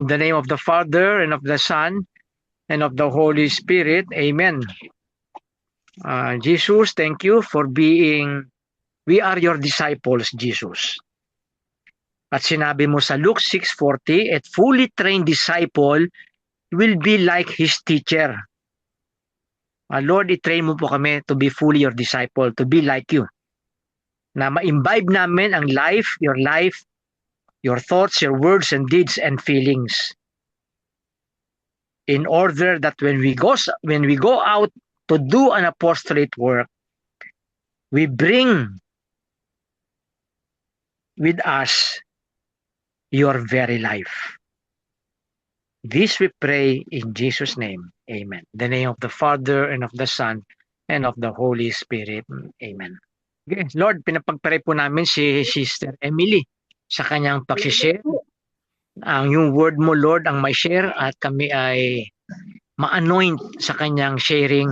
In the name of the Father, and of the Son, and of the Holy Spirit. Amen. Jesus, thank you for we are your disciples, Jesus. At sinabi mo sa Luke 6:40, a fully trained disciple will be like his teacher. Lord, i-train mo po kami to be fully your disciple, to be like you. Na ma-imbibe namin ang life, your thoughts, your words and deeds and feelings. In order that when we go out to do an apostolate work, we bring with us your very life. This we pray in Jesus' name. Amen. In the name of the Father, and of the Son, and of the Holy Spirit. Amen. Okay. Lord, pinapagpare po namin si Sister Emily sa kanyang pagsishare. Ang yung word mo, Lord, ang may share at kami ay ma-anoint sa kanyang sharing.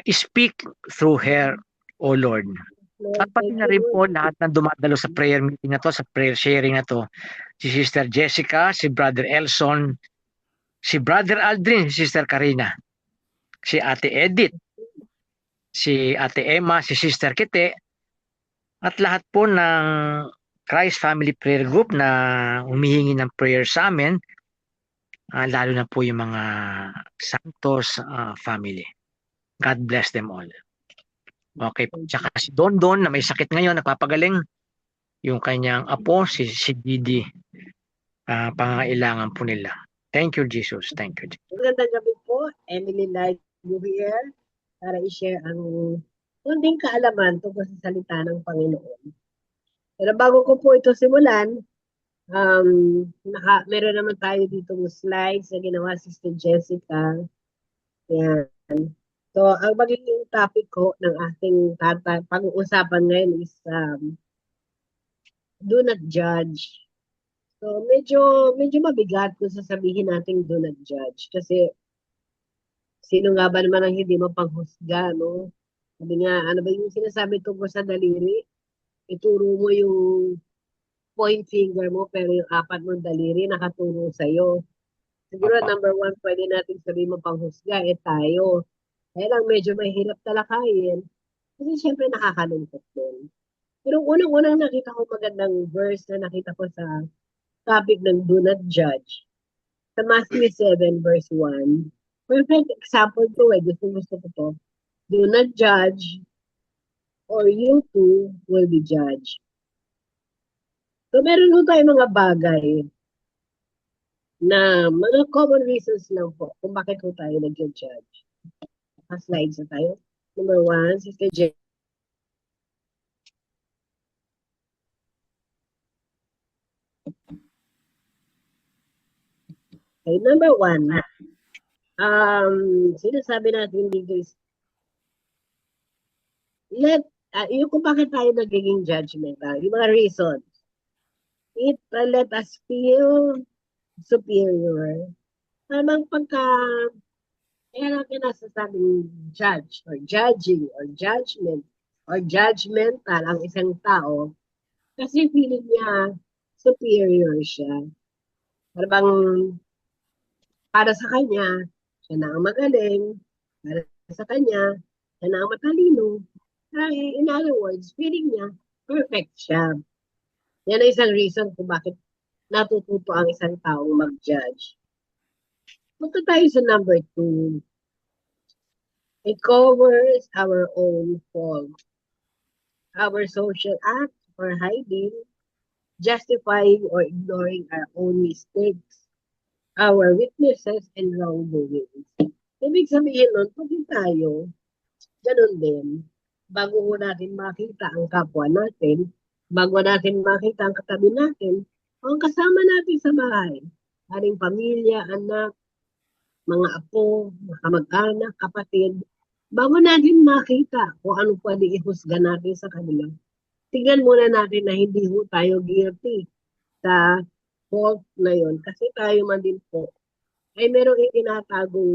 Speak through her, O Lord. At pati na rin po lahat na dumadalo sa prayer meeting na to, sa prayer sharing na to. Si Sister Jessica, si Brother Elson, si Brother Aldrin, si Sister Karina, si Ate Edith, si Ate Emma, si Sister Kite, at lahat po ng Christ Family Prayer Group na humihingi ng prayer sa amin, lalo na po yung mga Santos family. God bless them all. Okay, tsaka si Don Don na may sakit ngayon, nagpapagaling. Yung kanyang apo, si Didi, pangailangan po nila. Thank you, Jesus. Thank you, Jesus. Magandang gabi po, Emily Light here para i-share ang kunting kaalaman tungkol sa salita ng Panginoon. Pero bago ko po ito simulan, meron naman tayo dito ng slides na ginawa si Sister Jessica. Yan. So, ang magiging topic ko ng ating pag-uusapan ngayon is do not judge. So, medyo mabigat kung sasabihin natin do not judge. Kasi, sino nga ba naman ang hindi mapanghusga, no? Sabi nga, ano ba yung sinasabi tungkol sa daliri? Ituro mo yung point finger mo, pero yung apat mong daliri nakaturo sa'yo. Siguro, number one, pwede natin sabihin mapanghusga, tayo. Kaya lang, medyo mahirap talakayin. Kasi syempre nakakalungkot din. Pero unang-unang nakita ko magandang verse na nakita ko sa topic ng do not judge. Sa Matthew 7 verse 1. Perfect example to gusto ko to. Do not judge or you too will be judged. So meron po tayo mga bagay na mga common reasons lang po kung bakit po tayo nag-judge. Slides na tayo. Number one, Sister J. Okay, number one, sinasabi natin dito is, yung kung bakit tayo nagiging judgmental, yung mga reasons. Let us feel superior. Tamang kaya natin nasasabing judge or judging or judgment or judgmental ang isang tao kasi feeling niya superior siya. Para sa kanya, siya na ang magaling. Para sa kanya, siya na ang matalino. In other words, feeling niya perfect siya. Yan ang isang reason kung bakit natututo ang isang taong mag-judge. Punta tayo sa number 2. It covers our own fault. Our social acts for hiding, justifying or ignoring our own mistakes, our weaknesses and wrongdoings. Ibig sabihin nun, pag tayo, ganun din, bago natin makita ang kapwa natin, bago natin makita ang katabi natin, ang kasama natin sa bahay, ating pamilya, anak, mga apo, kamag-anak, kapatid, bago natin makita kung ano pwede ihusga natin sa kanila, tignan muna natin na hindi ho tayo guilty sa fault na yun. Kasi tayo man din po, ay merong itinatagong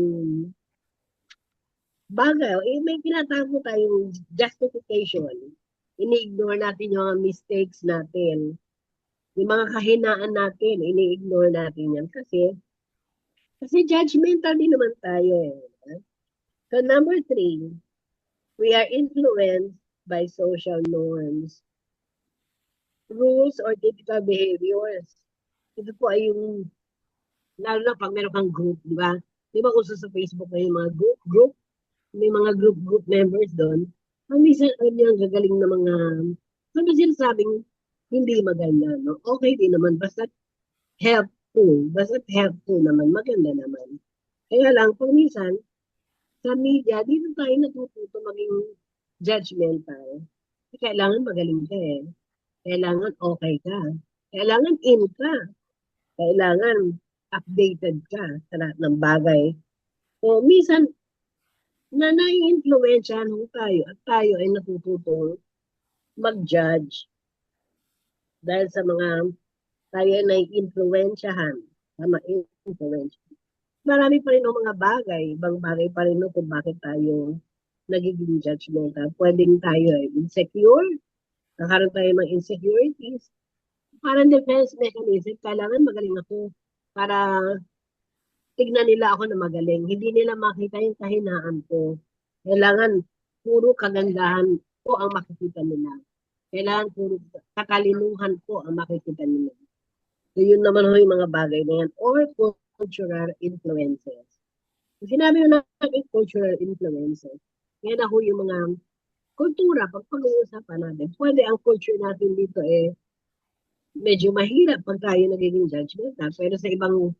bagay. May tinatago tayong justification. Ini-ignore natin yung mistakes natin. Yung mga kahinaan natin, ini-ignore natin yan kasi judgmental din naman tayo eh. So number 3, we are influenced by social norms, rules, or typical behaviors. Ito po ay yung, lalo na pag meron kang group, di ba? Di ba uso sa Facebook na yung mga group, may mga group members doon. Ang minsan, alam niyo, ang gagaling na mga, ano sinasabing hindi maganda, no? Okay din naman, basta helpful naman, maganda naman. Kaya lang, pag minsan, sa media, dito tayo natututo maging judgmental. Kailangan magaling ka eh. Kailangan okay ka. Kailangan in ka. Kailangan updated ka sa lahat ng bagay. So, minsan, na nai-influensyahan tayo at tayo ay natututong mag-judge dahil sa mga tayo ay nai-influensyahan. Tama, influence. Marami pa rin ang mga bagay, ibang bagay pa rin kung bakit tayo nagiging judgmental. Pwedeng tayo ay insecure, nakaroon tayo ng insecurities. Parang defense mechanism, kailangan magaling ako para tignan nila ako na magaling. Hindi nila makita yung kahinaan ko. Kailangan puro kagandahan ko ang makikita nila. Kailangan puro kakalinuhan ko ang makikita nila. So yun naman ho yung mga bagay na yan. Or cultural influences. Kung sinabi mo natin cultural influences, yan ako yung mga kultura, pag pag-uusapan natin, pwede ang culture natin dito medyo mahirap pag tayo nagiging judgmental. Pero sa ibang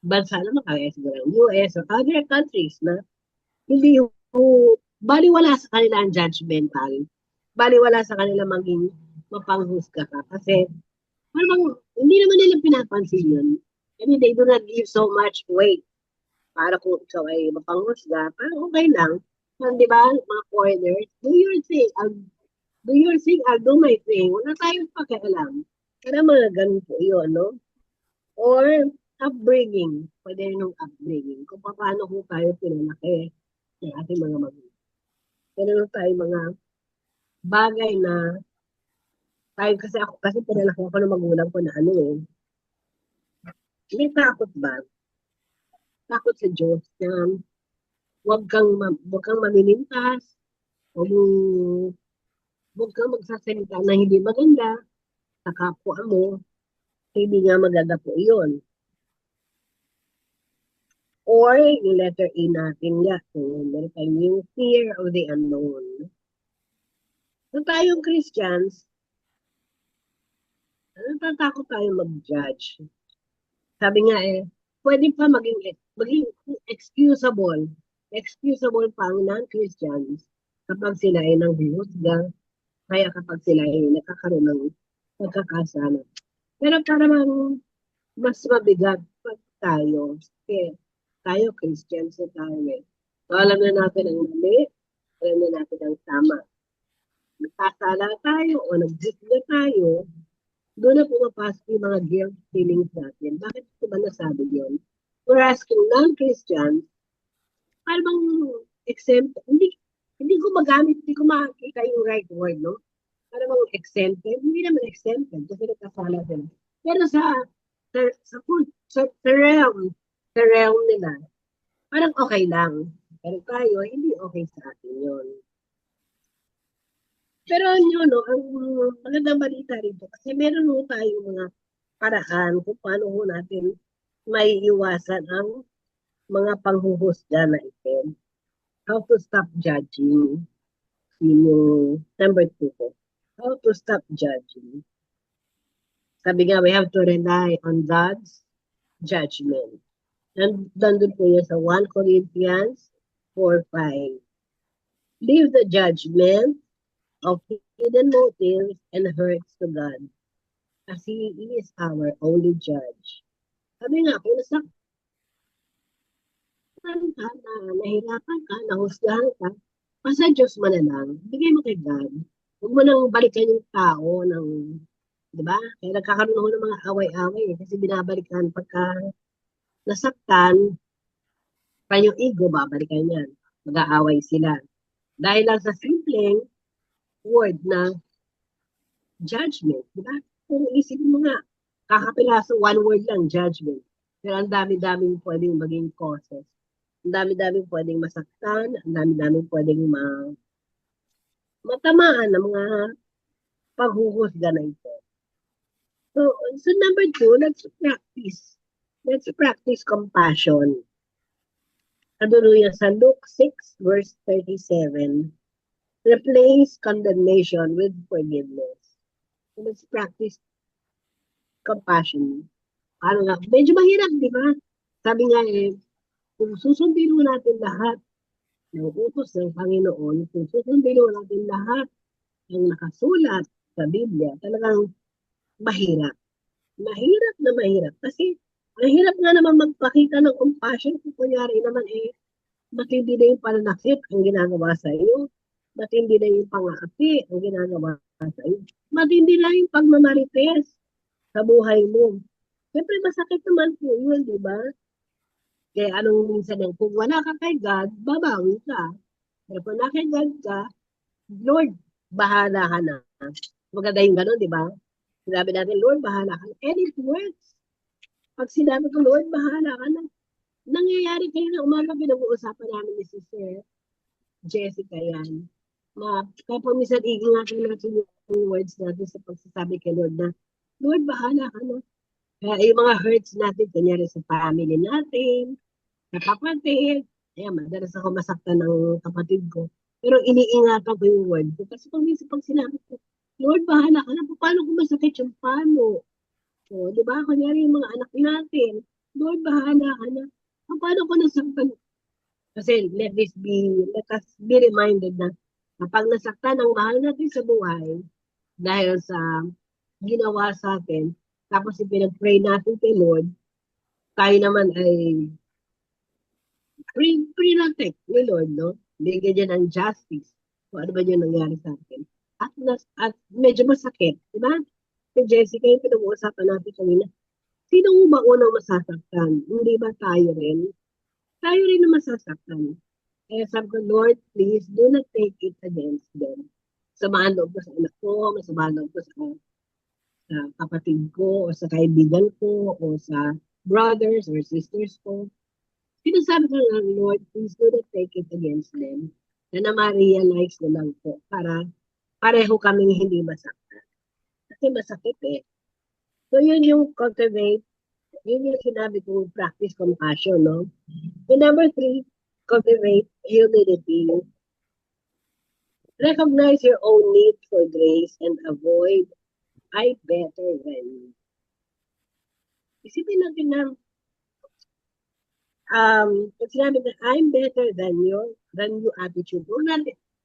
bansa naman, kaya siguro ang US or other countries na hindi baliwala sa kanila ang judgmental. Baliwala sa kanila maging mapanghusga ka. Kasi parang hindi naman nila pinapansin yun. I mean, they do not give so much weight para kung ikaw ay mapanghusga. Parang okay lang. Di ba, mga foreigners, do your thing. I'll do my thing. Wala tayong pakialam. Kaya mga ganun po yun, no? Or upbringing. Pwede rin yung upbringing. Kung paano po tayo pinalaki ng ating mga magulang. Pero tayo mga bagay na tayo kasi pinalaki ako ng magulang ko na may takot ba? Takot sa Diyos na huwag kang mamimintas, huwag kang magsasalita na hindi maganda sa kapwa mo, hindi nga maganda po yun. Or yung letter A natin nga, meron tayong yung fear of the unknown. So tayong Christians, natatakot tayo mag-judge. Sabi nga pwede pa maging excusable. Excusable pa ang non-Christians kapag sila ay nanghihusga, kaya kapag sila ay nakakaroon ng pagkakasala. Pero parang mas mabigat pag tayo. Kasi tayo, Christians na tayo So, alam na natin ang mali, alam na natin ang tama. Nagkasala tayo o naghusga tayo, doon na pumapasok yung mga guilt feelings natin. Bakit ko ba nasabi yun? Whereas kung non-Christian, parang exempt, hindi ko magamit, hindi ko makikita yung right word, no? Parang exempted, hindi naman exempted kasi nagkasala sila. Pero sa realm nila, parang okay lang. Pero tayo, hindi okay sa atin yun. Pero yun, no, ang magandang balita rito, kasi meron mo tayong mga paraan kung paano ho natin may iwasan ang mga panghuhusga na item. How to stop judging. Yun yung number 2 ko. How to stop judging. Sabi nga, we have to rely on God's judgment. Nandun po yun sa 1 Corinthians 4:5. Leave the judgment of hidden motives and hurts to God, as He is our only judge. Sabi nga, kung nasaktan ka, nahirapan ka, nahusgahan ka, sa Diyos mo na lang, bigay mo kay God. Huwag mo nang balikan yung tao di ba? Kaya nagkakaroon ng mga away-away kasi binabalikan pagka nasaktan, pa yung ego, babalikan yan. Mag-aaway sila. Dahil lang sa simpleng word na judgment, di ba? Kung isipin mo nga, Kakapiraso, one word lang, judgment. Pero ang dami-daming pwedeng maging causes. Ang dami-daming pwedeng masaktan, ang dami-daming pwedeng matamaan ng mga paghuhusga na ito. So number 2, let's practice. Let's practice compassion. Hallelujah. Sa Luke 6, verse 37, replace condemnation with forgiveness. So let's practice compassion. Ano nga, medyo mahirap, di ba? Sabi nga kung susundin mo natin lahat ng utos ng Panginoon, kung susundin mo natin lahat ng nakasulat sa Biblia, talagang mahirap. Mahirap na mahirap. Kasi, ang hirap nga naman magpakita ng compassion kung kunyari naman matindi na yung pananakit ang ginagawa sa iyo. Matindi na yung pang-aapi ang ginagawa sa iyo. Matindi na yung pagmamarites sa buhay mo. Siyempre, masakit naman po yun, di ba? Kaya anong minsan yan, kung wala ka kay God, babawi ka. Pero kung na kay God ka, Lord, bahala ka na. Maganda yung gano'n, di ba? Sinabi natin, Lord, bahala ka na. And it works. Pag sinabi ko, Lord, bahala ka na, nangyayari kayo na umaga, pinag-uusapan namin ni Sister Jessica yan. Kaya po minsan iingatan natin yung words natin sa pagsasabi kay Lord na, Lord, bahala ka na. Kaya yung mga hurts natin, kunyari sa family natin, sa kapatid, madalas ako masaktan ng kapatid ko. Pero iniingatan ko yung word ko. Kasi pag sinabi ko, Lord, bahala ka na, paano kung masakit yung pano? So, di ba? Kunyari yung mga anak natin, Lord, bahala ka na. Paano ko nasaktan? Kasi let us be reminded na kapag nasaktan ang mahal natin sa buhay, dahil sa ginawa sa atin, tapos ipinag-pray natin kay Lord, tayo naman ay pre-protect ni Lord, no? Bigyan niya ng justice kung ano ba yung nangyari sa atin. At medyo masakit, di ba? Si Jessica, yung pinag-uusapan natin kanina, sino ba unang masasaktan? Hindi ba tayo rin? Tayo rin na masasaktan. Kaya sabi ko, Lord, please do not take it against them. Samahan loob ko sa anak ko, masamahan loob ko sa kapatid ko, o sa kaibigan ko, o sa brothers or sisters ko. Sinasabi ko lang, Lord, please do not take it against them. Na ma-realize na lang po para pareho kaming hindi masaktan. Kasi masakit eh. So yun yung cultivate, yun yung sinabi kong practice compassion, no? And number 3, cultivate humility. Recognize your own need for grace and avoid I better than you. Isipin natin na pag sinabi na I'm better than you attitude.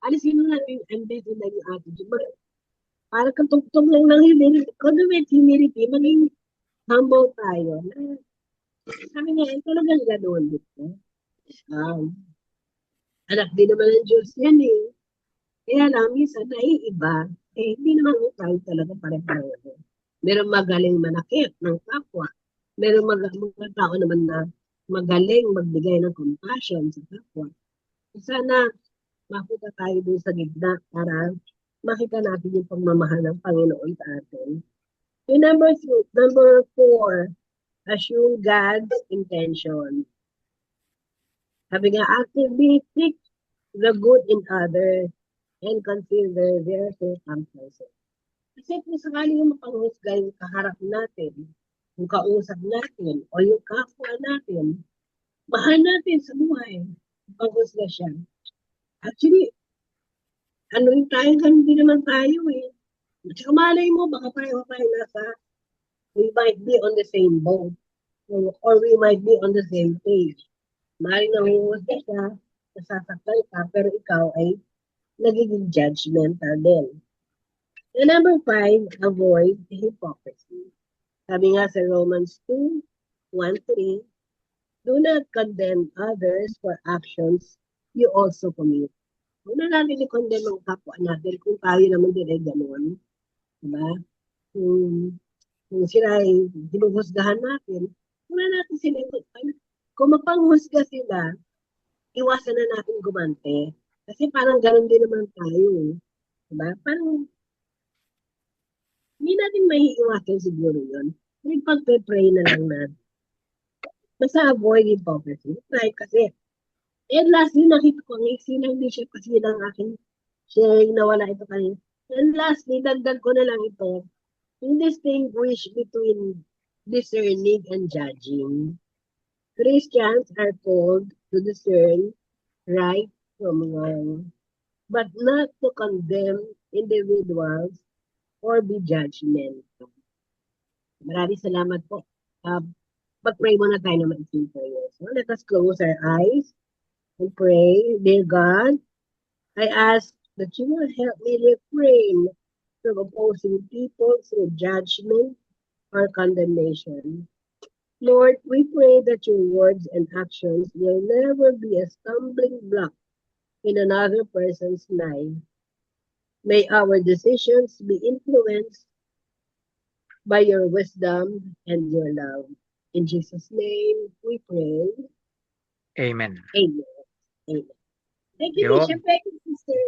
Alisin mo natin I'm better than you attitude. Para katugtog lang ng humility. Cultivate humility, maging humble tayo. Sabi nga, talagang gano'n. Anak din naman ng Diyos yan eh. Kaya lang, minsan, naiiba, hindi naman tayo talaga pare-pareho. Meron magaling manakit ng kapwa. Meron mga tao naman na magaling magbigay ng compassion sa kapwa. Sana mapunta tayo dun sa gitna para makita natin yung pagmamahal ng Panginoon sa atin. Yung number 4, assume God's intention. Sabi nga, actively seek the good in others and consider their circumstances. Kasi kung sakali yung mapanghusga yung kaharap natin, yung kausap natin, o yung kapwa natin, mahal natin sa buhay, mapanghusga siya. Actually, ano rin tayo, ganun din naman tayo eh. At saka malay mo, baka pareho tayo we might be on the same boat, or we might be on the same page. Maaaring nanguhusga siya, nasasaktan ka, pero ikaw ay nagiging judgmental din. And number 5, avoid hypocrisy. Sabi nga sa Romans 2:1-3, do not condemn others for actions you also commit. Huwag na natin i-condemn ang kapwa natin kung tayo naman din ay gano'n. Diba? Kung sila ay hinuhusgahan natin, huwag na natin sila. Kung mapanghusga sila, iwasan na natin gumante. Kasi parang gano'n din naman tayo. Diba? Parang hindi natin maiiwasan siguro yun. pagpe-pray na lang natin. Basta avoid hypocrisy. Right? Kasi, and lastly, nakita ko ang iksi ng bishop kasi ng aking sharing na wala ito kanina. And lastly, dagdag ko na lang ito. Yung distinguish between discerning and judging. Christians are called to discern right from wrong, but not to condemn individuals or be judgmental. Maraming salamat po. Mag-pray muna tayo na maising prayers. So let us close our eyes and pray. Dear God, I ask that you will help me refrain from opposing people through judgment or condemnation. Lord, we pray that your words and actions will never be a stumbling block in another person's life. May our decisions be influenced by your wisdom and your love. In Jesus' name, we pray. Amen. Amen. Amen. Thank you, Yun. Bishop. Thank you, Sister.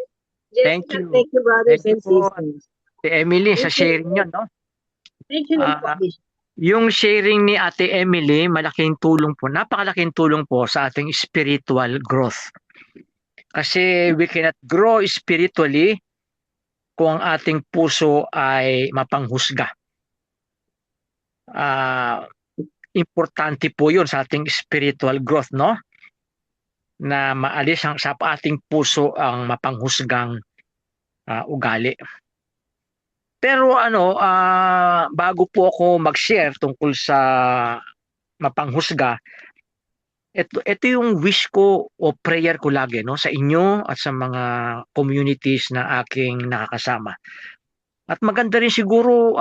Thank Jessica, you. thank you, brothers Thank you and po, sisters. Ate Emily, sa Thank you. sharing nyo, no? Thank you din po, Ah, Bishop. yung sharing ni Ate Emily, malaking tulong po, napakalaking tulong po sa ating spiritual growth. Kasi we cannot grow spiritually kung ang ating puso ay mapanghusga. Importante po yun sa ating spiritual growth, no? Na maalis sa ating puso ang mapanghusgang ugali. Pero bago po ako mag-share tungkol sa mapanghusga, ito yung wish ko o prayer ko lagi, no, sa inyo at sa mga communities na aking nakakasama. At maganda rin siguro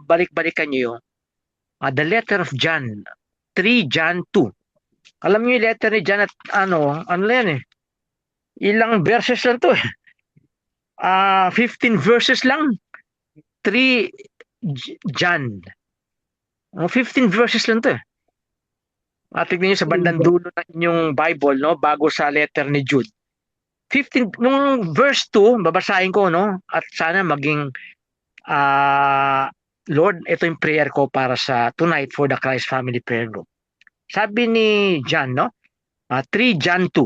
balik-balikan niyo the letter of John, 3 John 2. Alam niyo yung letter ni John at ano yan eh. Ilang verses lang to eh. 15 verses lang. 3 John. 15 verses lang to eh. Tignan niyo sa bandang dulo ng inyong Bible, no, bago sa letter ni Jude. 15 nung verse 2, babasahin ko, no, at sana maging Lord, ito yung prayer ko para sa tonight for the Christ Family Prayer Group. Sabi ni John, no, 3 John 2.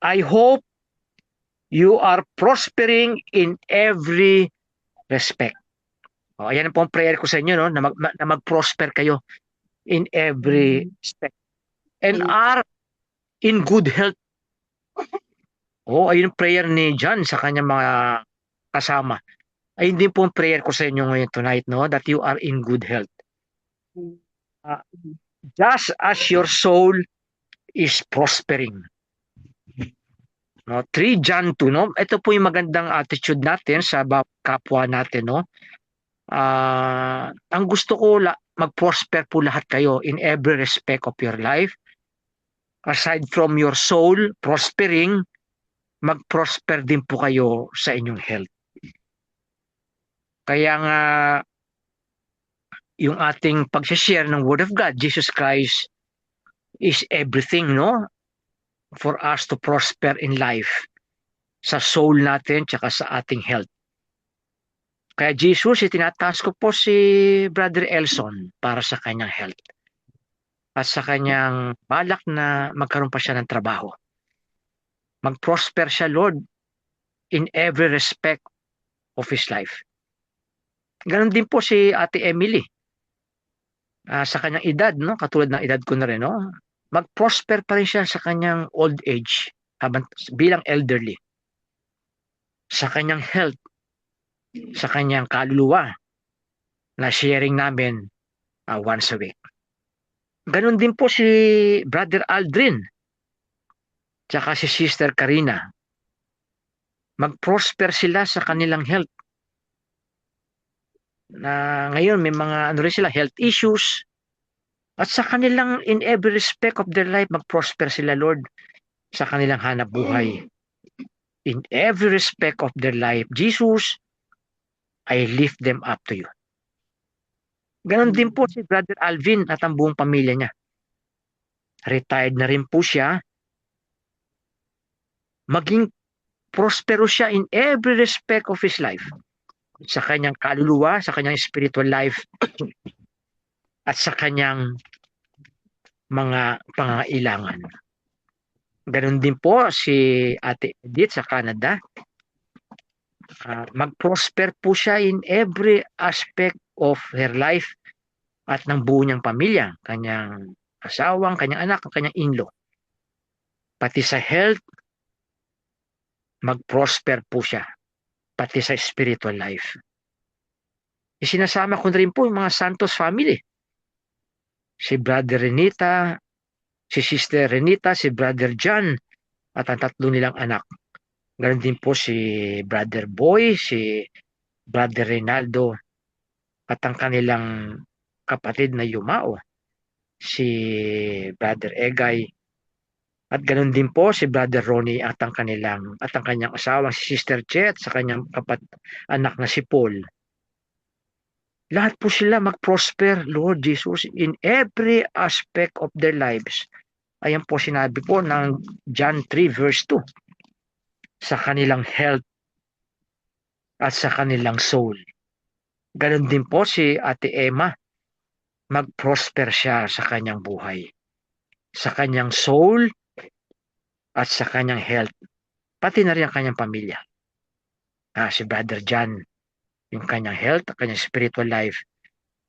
I hope you are prospering in every respect. Ayan po ang prayer ko sa inyo, no, na mag-prosper kayo in every respect. And are in good health. Ayun ang prayer ni John sa kanyang mga kasama. Ayun din po ang prayer ko sa inyo ngayon tonight, no, that you are in good health. Just as your soul is prospering. No, 3 John 2, no? Ito po yung magandang attitude natin sa kapwa natin, no? Ang gusto ko mag-prosper po lahat kayo in every respect of your life. Aside from your soul prospering, mag-prosper din po kayo sa inyong health. Kaya nga yung ating pag-share ng Word of God, Jesus Christ is everything, no? For us to prosper in life. Sa soul natin, tsaka sa ating health. Kaya Jesus, itinataas ko po si Brother Elson para sa kanyang health. At sa kanyang balak na magkaroon pa siya ng trabaho. Mag-prosper siya, Lord, in every respect of his life. Ganon din po si Ate Emily. Sa kanyang edad, no? Katulad ng edad ko na rin, no? Mag-prosper pa rin siya sa kanyang old age bilang elderly. Sa kanyang health, sa kanyang kaluluwa na sharing namin once a week. Ganon din po si Brother Aldrin tsaka si Sister Karina. Mag-prosper sila sa kanilang health. Na ngayon may mga rin sila, health issues. At sa kanilang in every respect of their life, mag-prosper sila, Lord, sa kanilang hanap buhay. In every respect of their life, Jesus, I lift them up to you. Ganon din po si Brother Alvin at ang buong pamilya niya. Retired na rin po siya. Maging prosperous siya in every respect of his life. Sa kanyang kaluluwa, sa kanyang spiritual life, at sa kanyang mga pangailangan. Ganon din po si Ate Edith sa Canada. Mag-prosper po siya in every aspect of her life at ng buo niyang pamilya, kanyang asawang, kanyang anak, kanyang in-law. Pati sa health, mag-prosper po siya. Pati sa spiritual life. Isinasama ko na rin po yung mga Santos family. Si Brother Renita, si Sister Renita, si Brother John, at ang tatlo nilang anak. Ganon din po si Brother Boy, si Brother Reynaldo, at ang kanilang kapatid na Yumao, si Brother Egay, at ganon din po si Brother Ronnie at ang kanyang asawang si Sister Chet sa kanyang anak na si Paul. Lahat po sila mag-prosper, Lord Jesus, in every aspect of their lives. Ayan po sinabi po ng John 3 verse 2. Sa kanilang health at sa kanilang soul. Ganon din po si Ate Emma. Mag-prosper siya sa kanyang buhay. Sa kanyang soul at sa kanyang health. Pati na rin ang kanyang pamilya. Si Brother John, yung kanyang health, kanyang spiritual life.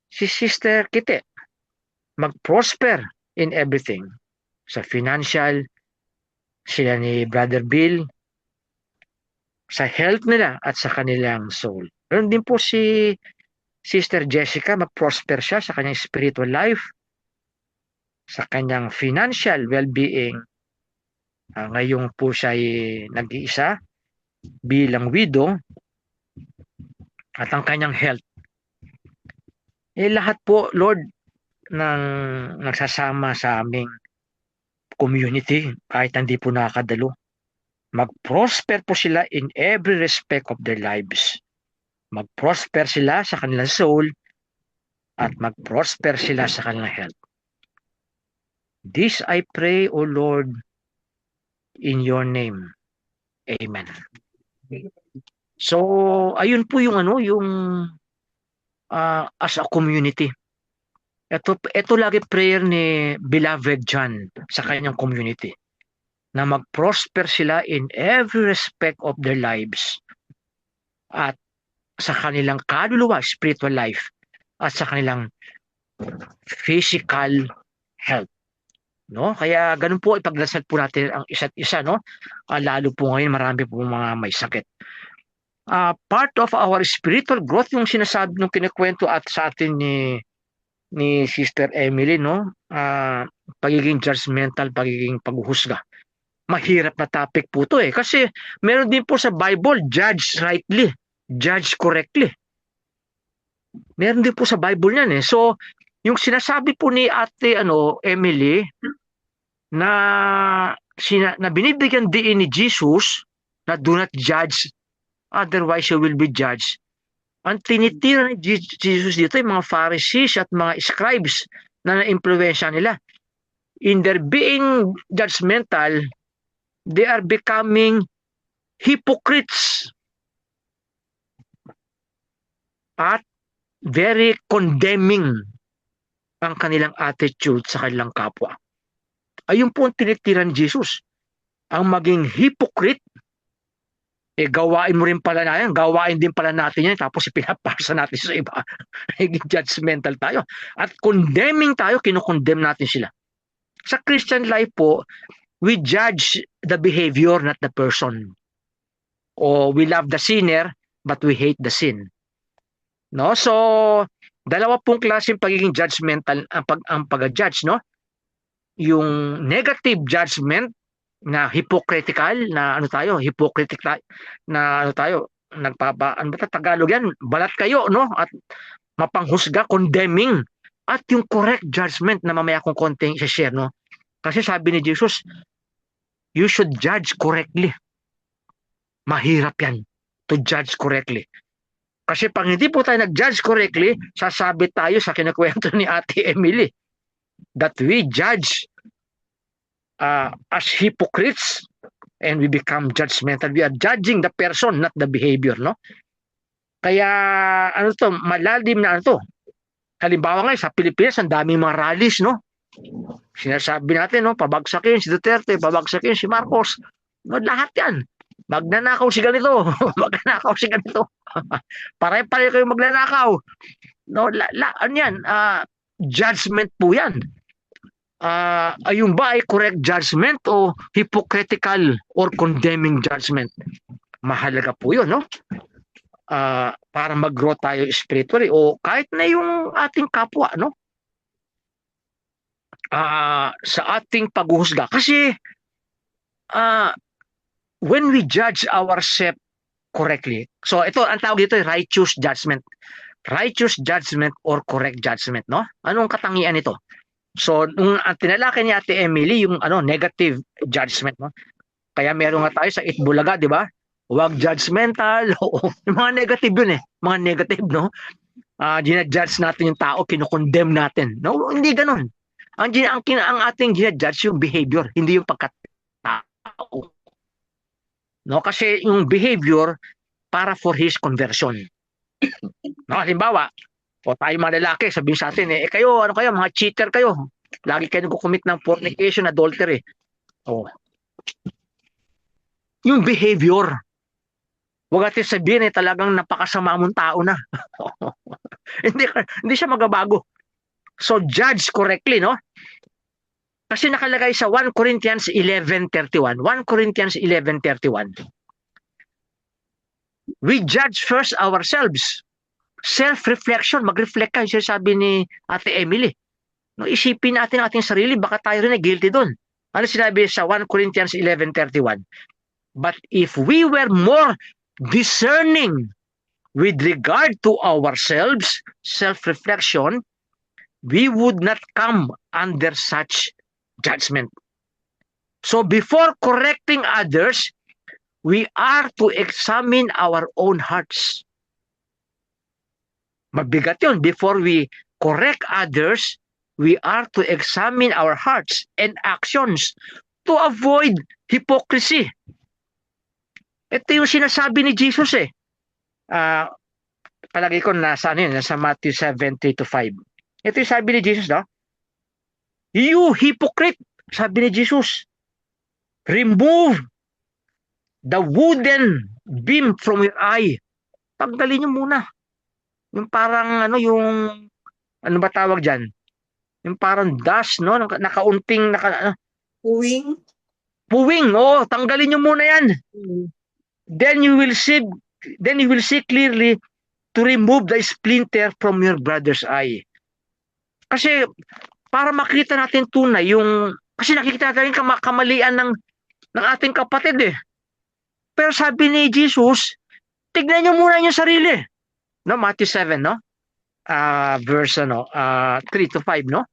Si Sister Kite, mag-prosper in everything. Sa financial, sila ni Brother Bill, sa health nila at sa kanilang soul. Ganon din po si Sister Jessica, mag-prosper siya sa kanyang spiritual life, sa kanyang financial well-being. Ngayon po siya ay nag-iisa bilang widow at ang kanyang health. Lahat po, Lord, ng nagsasama sa aming community, kahit hindi po nakakadalo, mag-prosper po sila in every respect of their lives. Mag-prosper sila sa kanilang soul at mag-prosper sila sa kanilang health. This I pray, O Lord, in your name. Amen. So, ayun po yung as a community. Ito lagi prayer ni Beloved John sa kanyang community na mag-prosper sila in every respect of their lives at sa kanilang kaluluwa, spiritual life at sa kanilang physical health. No? Kaya ganun po ipagdasal po natin ang isa't isa, no? Lalo po ngayon marami po mga may sakit. Part of our spiritual growth yung sinasabi nung kinikwento at sa atin ni Sister Emily, no? Pagiging judgmental, pagiging paghuhusga. Mahirap na topic po to kasi meron din po sa Bible, judge rightly, judge correctly. Meron din po sa Bible yan So, yung sinasabi po ni Ate Emily na binibigyan diin ni Jesus na do not judge, otherwise you will be judged. Ang tinitira ni Jesus dito yung mga Pharisees at mga scribes na na-impluwensya nila. In their being judgmental, they are becoming hypocrites at very condemning ang kanilang attitude sa kanilang kapwa. Ayun po ang tinitira ni Jesus. Ang maging hypocrite, gawain mo rin pala na yan, gawain din pala natin yan, tapos ipinapasa natin sa iba. Judgmental tayo. At condemning tayo, kinukondemn natin sila. Sa Christian life po, we judge the behavior, not the person. O we love the sinner, but we hate the sin. No? So, dalawa pong klaseng pagiging judgmental ang pag-judge, no? Yung negative judgment na hypocritical na hypocritical na Tagalog yan, balat kayo, no? At mapanghusga, condemning, at yung correct judgment na mamaya kong konting i-share, no? Kasi sabi ni Jesus, you should judge correctly. Mahirap yan to judge correctly. Kasi pag hindi po tayo nag-judge correctly, sasabi tayo sa kinakwento ni Ate Emily that we judge as hypocrites and we become judgmental. We are judging the person, not the behavior, no? Kaya malalim na Halimbawa ngayon, sa Pilipinas, ang daming mga rallies, no? Sinasabi natin, no? Pabagsakin si Duterte, pabagsakin si Marcos. No, lahat yan. Magnanakaw si ganito. Magnanakaw si ganito. Pare-pare kayo magnanakaw. No, ano yan? Judgment po yan. Ayun ba ay correct judgment o hypocritical or condemning judgment? Mahalaga po yun, no? Para mag-grow tayo spiritually o kahit na yung ating kapwa, no? Sa ating paghuhusga. Kasi when we judge ourselves correctly, so ito, ang tawag dito ay righteous judgment. Righteous judgment or correct judgment, no? Anong katangian nito? So, nung tinalakay ni Ate Emily, yung negative judgment, no? Kaya meron nga tayo sa Itbulaga, di ba? Huwag judgmental. Yung mga negative yun eh. Mga negative, no? Ginajudge natin yung tao, kinukondemn natin. No, hindi ganun. Ang ating ginajudge yung behavior, hindi yung pagkatao. No, kasi yung behavior para for his conversion. No, halimbawa, o tayo mga lalaki, sabihin sa atin, kayo, ano kayo, mga cheater kayo. Lagi kayo nagko-commit ng fornication, adultery. Oh. Yung behavior, huwag natin sabihin talagang napakasama mong tao na. hindi siya magabago. So judge correctly, no? Kasi nakalagay sa 1 Corinthians 11:31. 1 Corinthians 11:31. We judge first ourselves. Self-reflection, mag-reflect ka, sabi ni Ate Emily. No, isipin natin ang ating sarili, baka tayo rin ay guilty doon. Ano sinabi sa 1 Corinthians 11:31? But if we were more discerning with regard to ourselves, self-reflection, we would not come under such judgment. So before correcting others, we are to examine our own hearts. Mabigat yun. Before we correct others, we are to examine our hearts and actions to avoid hypocrisy. Ito yung sinasabi ni Jesus eh. Palagi ko nasa Matthew 7:3-5. Ito yung sabi ni Jesus, no? You hypocrite, sabi ni Jesus, remove the wooden beam from your eye. Tanggalin nyo muna. Yung parang ano ba tawag dyan? Yung parang dust, no? Nakaunting, Puwing. puwing, tanggalin nyo muna yan. Then you will see clearly to remove the splinter from your brother's eye. Kasi para makita natin tunay kasi nakikita natin kamalian ng ating kapatid eh. Pero sabi ni Jesus, tignan nyo muna yung sarili. No, Matthew 7, no? Verse 3-5, no?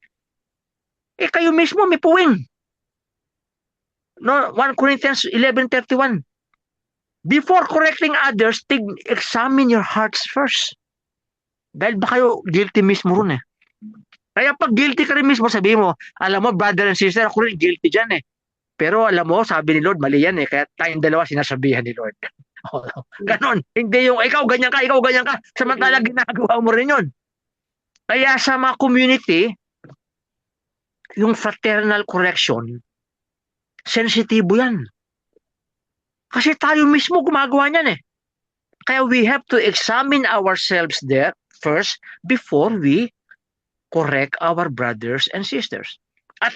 Kayo mismo may puwing. No, 1 Corinthians 11:31. Before correcting others, examine your hearts first. Dahil ba kayo guilty mismo rin eh. Kaya pag guilty ka rin mismo, sabihin mo, alam mo, brother and sister, ako rin guilty dyan eh. Pero alam mo, sabi ni Lord, mali yan eh. Kaya tayong dalawa sinasabihan ni Lord. Ganon. Hindi yung ikaw ganyan ka. Samantala ginagawa mo rin yun. Kaya sa mga community, yung fraternal correction, sensitibo yan. Kasi tayo mismo gumagawa niyan eh. Kaya we have to examine ourselves there first before we correct our brothers and sisters. At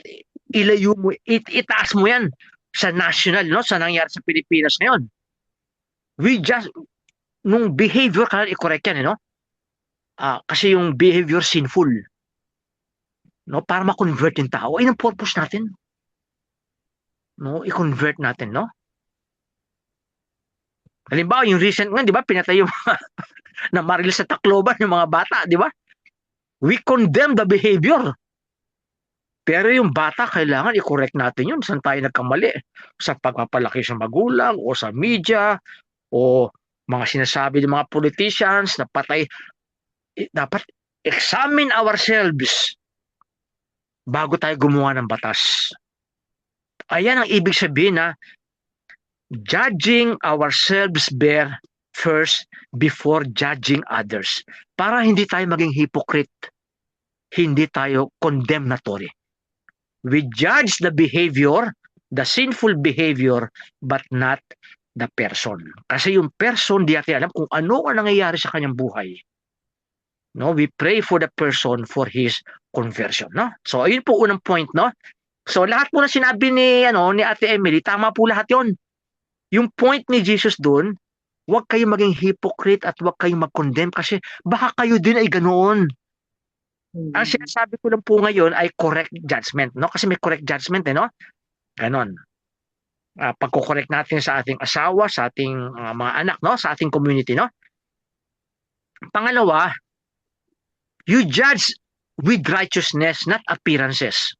ilayo mo, itaas mo yan sa national, no? Sa nangyari sa Pilipinas ngayon. Nung behavior, kailangan i-correct yan, no? Kasi yung behavior sinful. No? Para ma-convert yung tao. Ay, ang purpose natin. No? I-convert natin, no? Halimbawa, yung recent nga, di ba, pinatay yung na maril sa Tacloban, yung mga bata, di ba? We condemn the behavior. Pero yung bata, kailangan i-correct natin yun. Saan tayo nagkamali? Sa pagpapalaki sa magulang, o sa media, o mga sinasabi ng mga politicians na patay. Dapat examine ourselves bago tayo gumawa ng batas. Ayan ang ibig sabihin na judging ourselves first before judging others. Para hindi tayo maging hypocrite. hindi tayo condemnatory. We judge the behavior, the sinful behavior, but not the person. Kasi yung person, di natin alam kung ano ang nangyayari sa kanyang buhay. No, we pray for the person for his conversion, no? So ayun po unang point, no? So lahat po na sinabi ni Ate Emily, tama po lahat 'yon. Yung point ni Jesus doon, huwag kayong maging hypocrite at huwag kayong mag-condemn kasi baka kayo din ay ganoon. Ang sinasabi ko lang po ngayon ay correct judgment, no? Kasi may correct judgment, no? Ganon. Pagko-correct natin sa ating asawa, sa ating mga anak, no? Sa ating community, no? Pangalawa, you judge with righteousness, not appearances.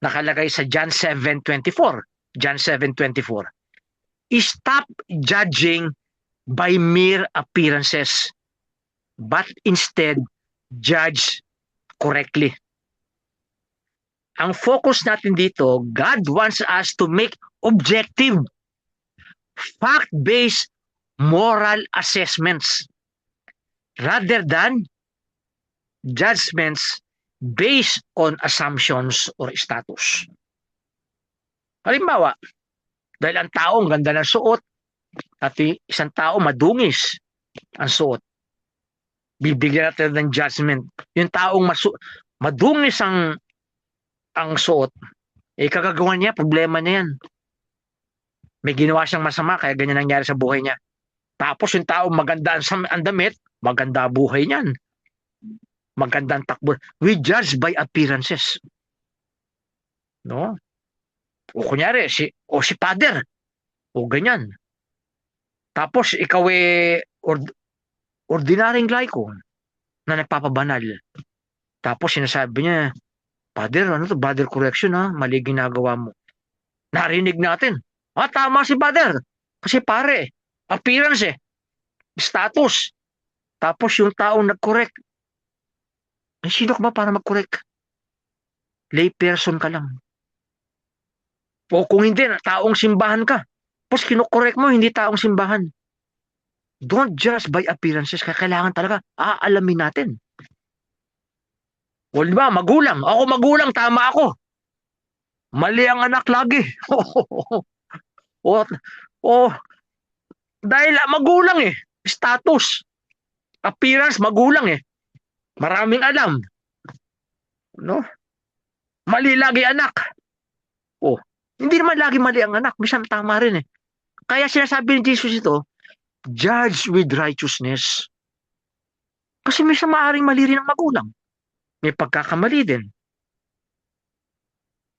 Nakalagay sa John 7:24. John 7:24. Stop judging by mere appearances, but instead judge correctly. Ang focus natin dito, God wants us to make objective, fact-based moral assessments rather than judgments based on assumptions or status. Halimbawa, dahil ang taong ganda ng suot at isang tao madungis ang suot, bibigyan natin ng judgment. Yung taong madungis ang suot, kagagawa niya, problema niya yan. May ginawa siyang masama, kaya ganyan nangyari sa buhay niya. Tapos yung taong maganda ang damit, maganda buhay niyan. Maganda ang takbo. We judge by appearances. No? O kunyari, si father. O ganyan. Tapos ikaw ordinaryong laiko na nagpapabanal. Tapos sinasabi niya, Father, ano to? Father correction, ha? Mali ginagawa mo. Narinig natin. Tama si Father. Kasi pare, appearance status. Tapos yung taong nag-correct. Sino ka ba para mag-correct? Lay person ka lang. O kung hindi, taong simbahan ka. Tapos kinokorek mo, hindi taong simbahan. Don't judge by appearances. Kailangan talaga, aalamin natin. O di ba, magulang. Ako magulang, tama ako. Mali ang anak lagi. Dahil magulang status. Appearance, magulang Maraming alam. No? Mali lagi anak. Hindi naman lagi mali ang anak. Minsan tama rin Kaya sinasabi ni Jesus ito, judge with righteousness. Kasi minsan maaaring mali rin ang magulang. May pagkakamali din.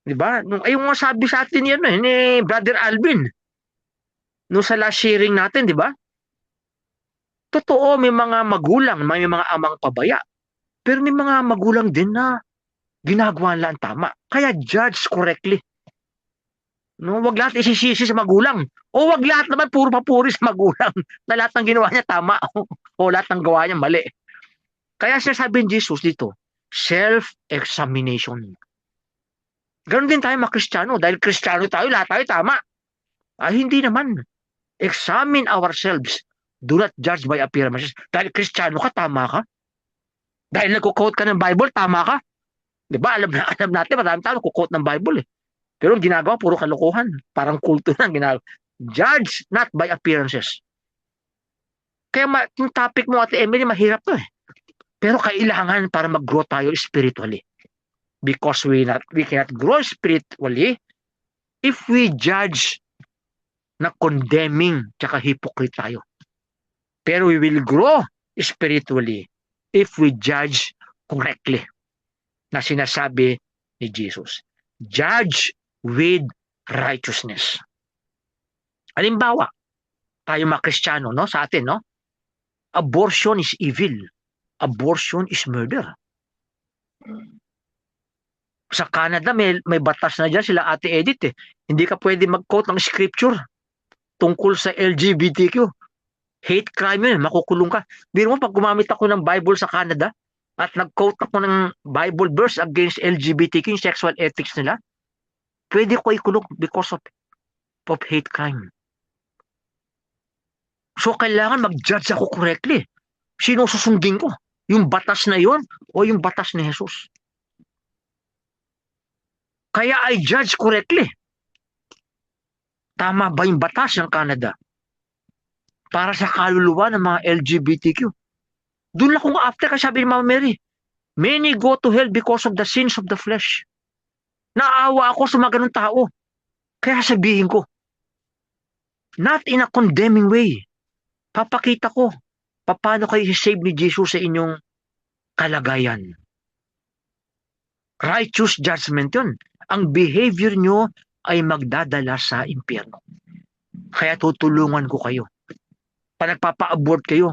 Diba? Yung sabi sa atin yan ni Brother Alvin. Nung sa last sharing natin, diba? Totoo, may mga magulang, may mga amang pabaya. Pero may mga magulang din na ginagawa lang tama. Kaya judge correctly. No, wag lahat isisisi sa magulang. O wag lahat naman puro papuri sa magulang na lahat ng ginawa niya tama o lahat ng gawa niya mali. Kaya sinasabi ni Jesus dito, self-examination. Ganon din tayo mga Kristiyano. Dahil Kristiyano tayo, lahat tayo tama. Hindi naman. Examine ourselves. Do not judge by appearances. Dahil Kristiyano ka, tama ka. Dahil nagko-quote ka ng Bible, tama ka. Diba? Alam natin, maraming tao nagko-quote ng Bible Pero ang ginagawa, puro kalokohan. Parang kulto na ginagawa. Judge not by appearances. Kaya yung topic mo, Ate Emily, mahirap to Pero kailangan para mag-grow tayo spiritually. Because we cannot grow spiritually if we judge na condemning tsaka hypocrite tayo. Pero we will grow spiritually if we judge correctly na sinasabi ni Jesus. Judge with righteousness. Halimbawa, tayo mga Kristiyano, sa atin, abortion is evil. Abortion is murder. Sa Canada, may batas na dyan sila Ate Edith Hindi ka pwede mag-quote ng scripture tungkol sa LGBTQ. Hate crime makukulong ka. Biro mo, pag gumamit ako ng Bible sa Canada at nag-quote ako ng Bible verse against LGBTQ, yung sexual ethics nila, pwede ko ikulong because of hate crime. So, kailangan mag-judge ako correctly. Sino susundin ko? Yung batas na yon o yung batas ni Jesus? Kaya I judge correctly. Tama ba yung batas ng Canada para sa kaluluwa ng mga LGBTQ? Doon lang kung after kasi sabi ni Mama Mary, many go to hell because of the sins of the flesh. Naawa ako sa mga ganun tao. Kaya sabihin ko, not in a condemning way. Papakita ko, paano kayo save ni Jesus sa inyong kalagayan. Righteous judgment yun. Ang behavior nyo ay magdadala sa impyerno. Kaya tutulungan ko kayo. Pag nagpapa-abort kayo,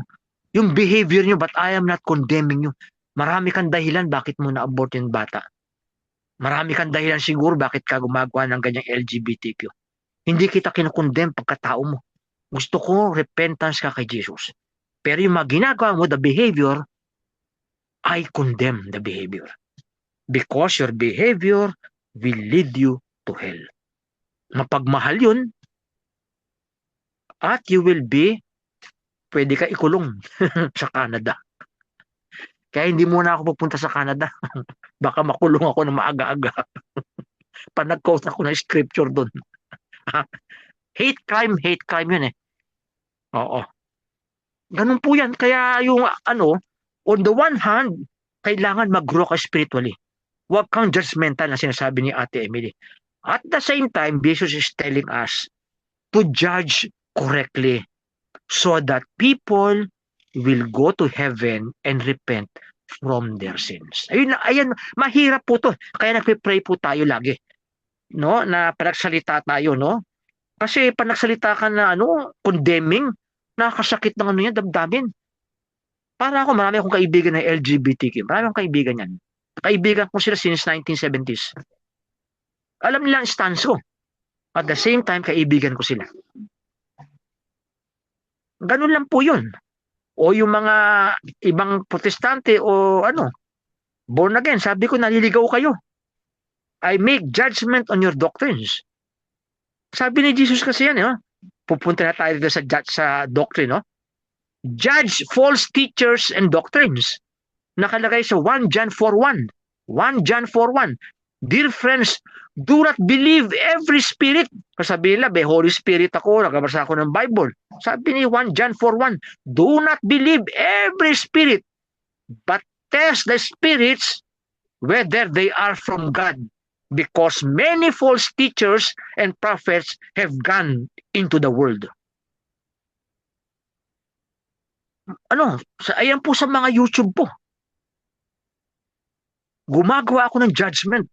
yung behavior nyo, but I am not condemning you. Marami kang dahilan bakit mo na-abort yung bata. Marami kang dahilan siguro bakit ka gumagawa ng ganyang LGBTQ. Hindi kita kinukondem pagkatao mo. Gusto ko repentance ka kay Jesus. Pero yung mga ginagawa mo, the behavior, I condemn the behavior. Because your behavior will lead you to hell. Mapagmahal yun, at you will be, pwede ka ikulong sa Canada. Kaya hindi muna ako pupunta sa Canada. Baka makulong ako na maaga-aga. Pag nag-quote ako ng scripture doon. hate crime yun eh. Oo. Ganun po yan. Kaya yung on the one hand, kailangan mag-grow ka spiritually. Huwag kang judgmental na sinasabi ni Ate Emily. At the same time, Jesus is telling us to judge correctly so that people will go to heaven and repent from their sins. Ayun, mahirap po to. Kaya nagpe-pray po tayo lagi. No, na panagsalita tayo, no? Kasi pag nagsalita ka na condemning, nakakasakit ng yan, damdamin. Para ako, marami akong kaibigan ng LGBTQ. Marami akong kaibigan yan. Kaibigan ko sila since 1970s. Alam nila ang stance ko. At the same time, kaibigan ko sila. Ganun lang po yun. O yung mga ibang protestante o born again, sabi ko naliligaw kayo. I make judgment on your doctrines. Sabi ni Jesus kasi yan, pupunta na tayo sa doctrine, no? Judge false teachers and doctrines. Nakalagay sa 1 John 4:1. 1 John 4:1. Dear friends, do not believe every spirit. Sabi nila, Holy Spirit ako, nakabasa ako ng Bible. Sabi ni 1 John 4:1, do not believe every spirit, but test the spirits whether they are from God, because many false teachers and prophets have gone into the world. Ayan po sa mga YouTube po. Gumagawa ako ng judgment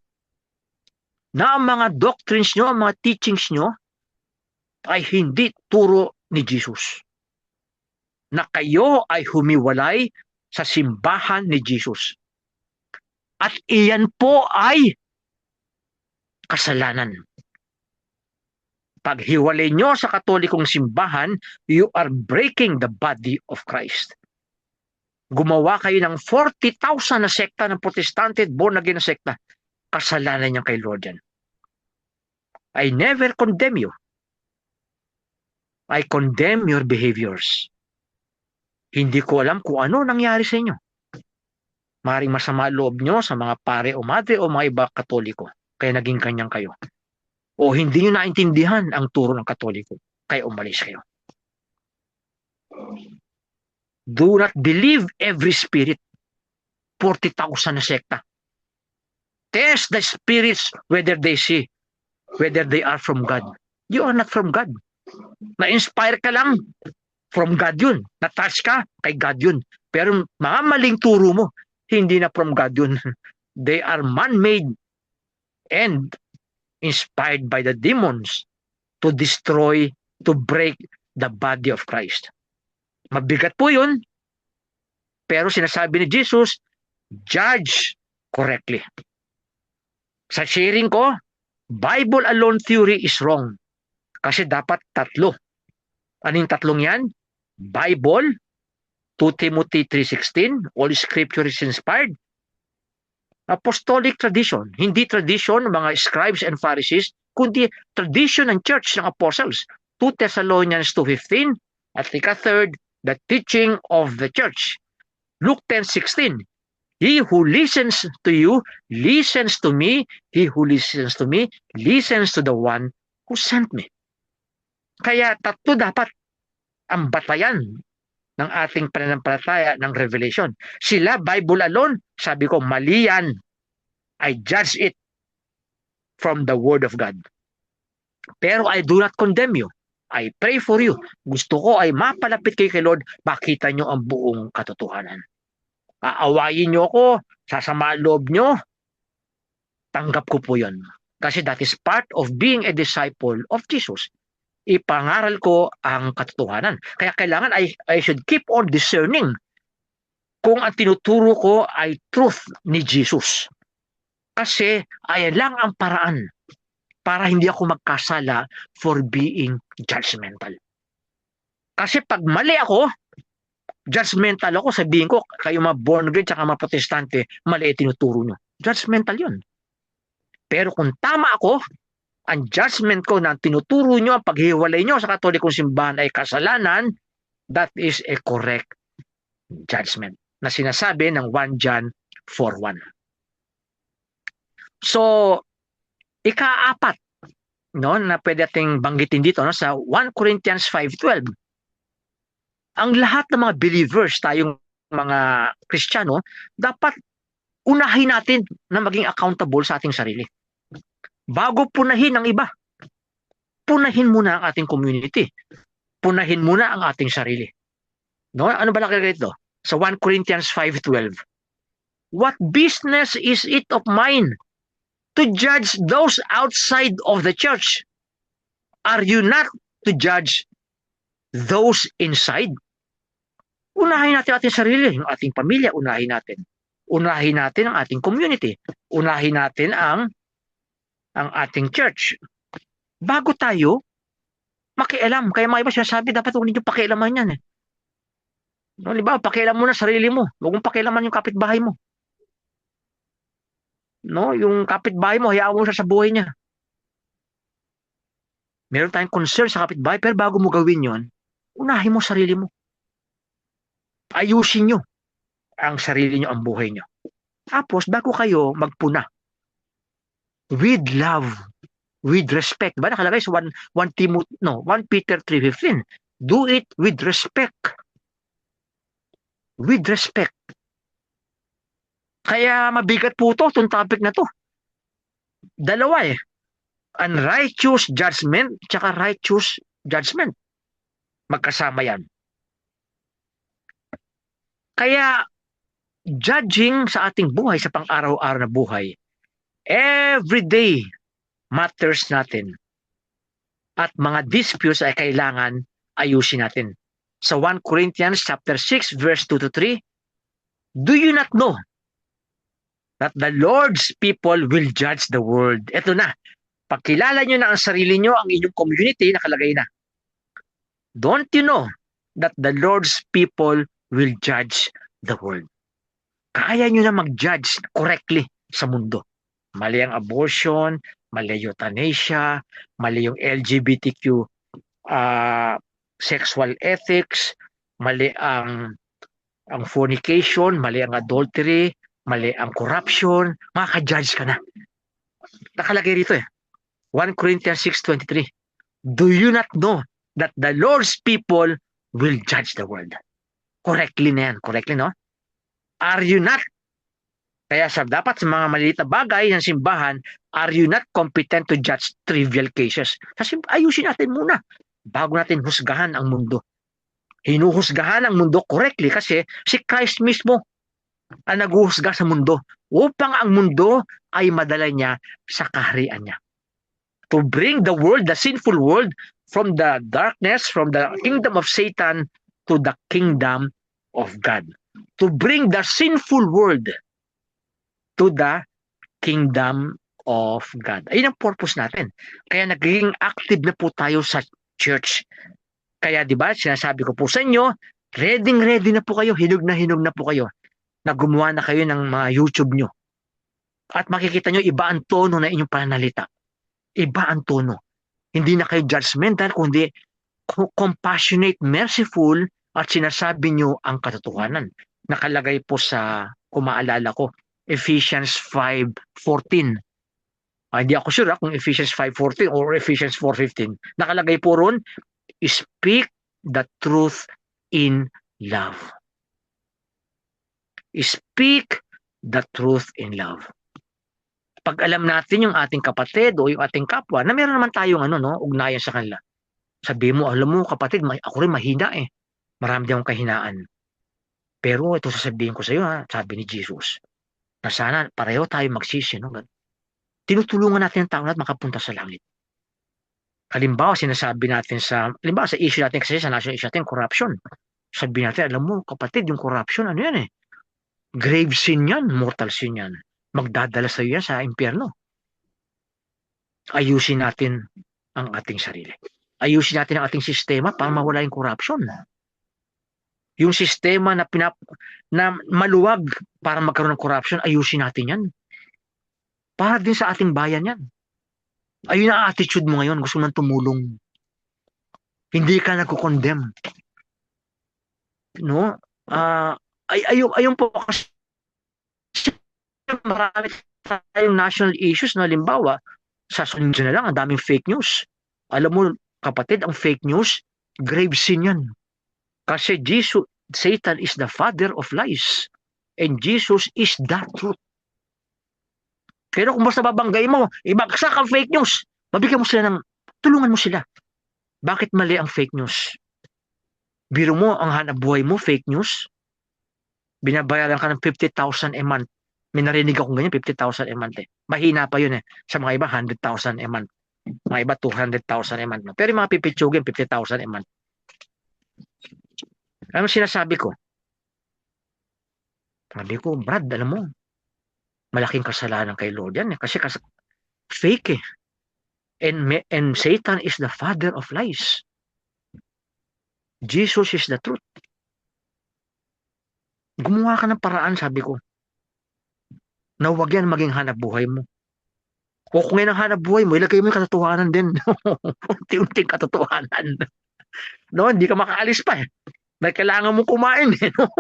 na ang mga doctrines nyo, ang mga teachings nyo ay hindi turo ni Jesus. Na kayo ay humiwalay sa simbahan ni Jesus. At iyan po ay kasalanan. Pag hiwalay nyo sa katolikong simbahan, you are breaking the body of Christ. Gumawa kayo ng 40,000 na sekta ng protestante, born again na sekta. Kasalanan niya kay Lord yan. I never condemn you. I condemn your behaviors. Hindi ko alam kung ano nangyari sa inyo. Maring masama loob nyo sa mga pare o madre o mga iba katoliko. Kaya naging kanyang kayo. O hindi nyo naintindihan ang turo ng katoliko. Kaya umalis kayo. Do not believe every spirit. 40,000 na sekta. Test the spirits whether they are from God. You are not from God. Na-inspire ka lang, from God yun. Na-touch ka, kay God yun. Pero mga maling turo mo, hindi na from God yun. They are man-made and inspired by the demons to destroy, to break the body of Christ. Mabigat po yun. Pero sinasabi ni Jesus, judge correctly. Sa sharing ko, Bible alone theory is wrong. Kasi dapat tatlo. Anong tatlong yan? Bible, 2 Timothy 3:16, all scripture is inspired. Apostolic tradition, hindi tradition ng mga scribes and Pharisees, kundi tradition ng church ng apostles. 2 Thessalonians 2:15, at ika third, the teaching of the church. Luke 10:16. He who listens to you, listens to me. He who listens to me, listens to the one who sent me. Kaya tatlo dapat ang batayan ng ating pananampalataya ng revelation. Sila, Bible alone, sabi ko, mali yan. I judge it from the Word of God. Pero I do not condemn you. I pray for you. Gusto ko ay mapalapit kayo kay Lord, makita nyo ang buong katotohanan. Aawayin nyo ako, sasama loob nyo, tanggap ko po yun. Kasi that is part of being a disciple of Jesus. Ipangaral ko ang katotohanan. Kaya kailangan I should keep on discerning kung ang tinuturo ko ay truth ni Jesus. Kasi ayan lang ang paraan para hindi ako magkasala for being judgmental. Kasi pag mali ako, judgmental ako, sabihin ko, kayo mga born again tsaka mga protestante, mali tinuturo nyo. Judgmental yun. Pero kung tama ako, ang judgment ko na tinuturo nyo, ang paghiwalay nyo sa katolikong simbahan ay kasalanan, that is a correct judgment na sinasabi ng 1 John 4:1. So, ika-apat, no, na pwede ating banggitin dito, no, sa 1 Corinthians 5:12. Ang lahat ng mga believers, tayong mga Kristiyano, dapat unahin natin na maging accountable sa ating sarili. Bago punahin ang iba, punahin muna ang ating community. Punahin muna ang ating sarili. No? Ano ba nakalagay dito? Sa 1 Corinthians 5:12. What business is it of mine to judge those outside of the church? Are you not to judge those inside? Unahin natin ating sarili, yung ating pamilya, unahin natin. Unahin natin ang ating community. Unahin natin ang ating church. Bago tayo makialam. Kaya mga iba sinasabi, dapat huwag ninyo pakialaman yan. No, di ba? Pakialam mo na sarili mo. Huwag mong pakialaman yung kapitbahay mo. No, yung kapitbahay mo, hayaan mo siya sa buhay niya. Meron tayong concern sa kapitbahay, pero bago mo gawin yon, unahin mo sarili mo. Ayusin nyo ang sarili nyo, ang buhay nyo. Tapos, bago kayo magpuna, with love, with respect. Diba nakalagay sa 1 Peter 3:15. Do it with respect. With respect. Kaya mabigat po itong topic na to. Dalawa eh. Unrighteous judgment tsaka righteous judgment. Magkasama yan. Kaya judging sa ating buhay, sa pang-araw-araw na buhay, everyday matters natin. At mga disputes ay kailangan ayusin natin. Sa 1 Corinthians chapter 6 verse 2-3, do you not know that the Lord's people will judge the world? Ito na. Pagkilala nyo na ang sarili nyo, ang inyong community, nakalagay na. Don't you know that the Lord's people will judge the world? Kaya nyo na mag-judge correctly sa mundo. Mali ang abortion, mali yung euthanasia, mali yung LGBTQ sexual ethics, mali ang fornication, mali ang adultery, mali ang corruption, makaka-judge ka na. Nakalagay rito eh. 1 Corinthians 6:23. Do you not know that the Lord's people will judge the world? Correctly na yan. Correctly, no? Are you not? Kaya dapat sa mga maliliit na bagay ng simbahan, are you not competent to judge trivial cases? Kasi ayusin natin muna bago natin husgahan ang mundo. Hinuhusgahan ang mundo correctly kasi si Christ mismo ang naghuhusga sa mundo upang ang mundo ay madala niya sa kaharian niya. To bring the world, the sinful world, from the darkness, from the kingdom of Satan to the kingdom of God. To bring the sinful world to the kingdom of God. Ayun ang purpose natin. Kaya nagiging active na po tayo sa church. Kaya di ba, sinasabi ko po sa inyo, ready na po kayo, hinog na po kayo, na gumawa na kayo ng mga YouTube nyo. At makikita nyo, iba ang tono na inyong pananalita. Iba ang tono. Hindi na kayo judgmental, kundi compassionate, merciful, at sinasabi nyo ang katotohanan. nakalagay po sa, kung maalala ko, Ephesians 5:14. Hindi ako sure kung Ephesians 5:14 or Ephesians 4:15. Nakalagay po ron, speak the truth in love. Speak the truth in love. Pag alam natin yung ating kapatid o yung ating kapwa, na meron naman tayong ugnayan sa kanila. Sabi mo, alam mo kapatid, ako rin mahina eh. Marami din akong kahinaan. Pero ito sasabihin ko sa iyo, sabi ni Jesus, na sana pareho tayo magsisi. No? Tinutulungan natin ang tao natin makapunta sa langit. Halimbawa, sinasabi natin halimbawa sa issue natin kasi sa national issue natin, corruption. Sabi natin, alam mo kapatid, yung corruption, ano yan eh? Grave sin yan, mortal sin yan. Magdadala sa iyo yan sa impyerno. Ayusin natin ang ating sarili. Ayusin natin ang ating sistema para mawala yung corruption. Yung sistema na maluwag para magkaroon ng corruption, ayusin natin yan. Para din sa ating bayan yan. Ayun ang attitude mo ngayon, gusto mo tumulong. Hindi ka nagko-condemn. No? Ayun po kasi marami tayong national issues na halimbawa, sa sunod na lang, ang daming fake news. Alam mo, kapatid, ang fake news, grave sin yan. Kasi Satan is the father of lies. And Jesus is the truth. Pero kung basta babanggay mo, ibagsak ang fake news, mabigyan mo sila tulungan mo sila. Bakit mali ang fake news? Biro mo, ang hanap buhay mo, fake news. Binabayaran ka ng 50,000 a month. May narinig akong ganyan, 50,000 a month eh. Mahina pa yun eh. Sa mga iba, 100,000 a month. Mga iba, 200,000 a month. No? Pero yung mga pipitsugin, 50,000 a month. Ano sinasabi ko? Sabi ko, Brad, alam mo, malaking kasalanan kay Lord yan eh. Kasi fake eh. And Satan is the father of lies. Jesus is the truth. Gumawa ka ng paraan, sabi ko, na huwag yan maging hanap buhay mo. O kung yan ang hanap buhay mo, ilagay mo yung katotohanan din. Unti-unting katotohanan. No, hindi ka makaalis pa eh. Dahil kailangan mo kumain eh. No?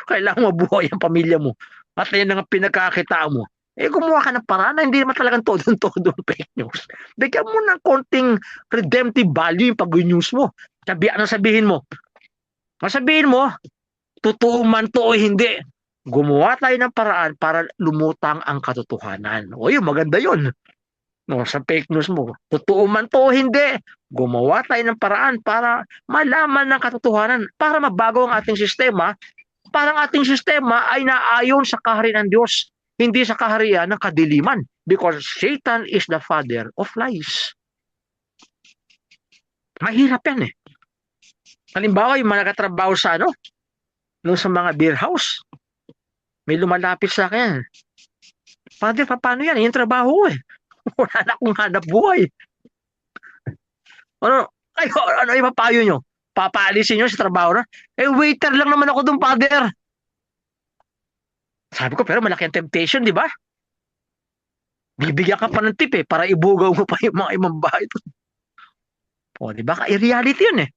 Kailangan mabuhay ang pamilya mo. At yan ang pinagkakitaan mo. Gumawa ka ng paraan na hindi naman talagang todo-todo fake news. Bigyan mo ng konting redemptive value yung pag-news mo. Sabihin mo? Masabihin mo, totoo man to o hindi. Gumawa tayo ng paraan para lumutang ang katotohanan. O yun, maganda yun. No, sa fake news mo, totoo man to o hindi. Gumawa tayo ng paraan para malaman ng katotohanan, para mabago ang ating sistema, para ang ating sistema ay naayon sa kaharian ng Diyos, hindi sa kaharian ng kadiliman. Because Satan is the father of lies. Mahirap yan eh. Halimbawa, yung mga nakatrabaho sa sa mga beer house, may lumalapit sa akin. Father, paano yan? Yung trabaho eh. Wala na akong hanap buhay. Ano ipapayo nyo? Papaalisin nyo sa trabaho na? Waiter lang naman ako dun, Father. Sabi ko, pero malaki ang temptation, di ba? Bibigyan ka pa ng tip eh, para ibugaw mo pa yung mga ibang bahay. O, di ba? I-reality yun eh.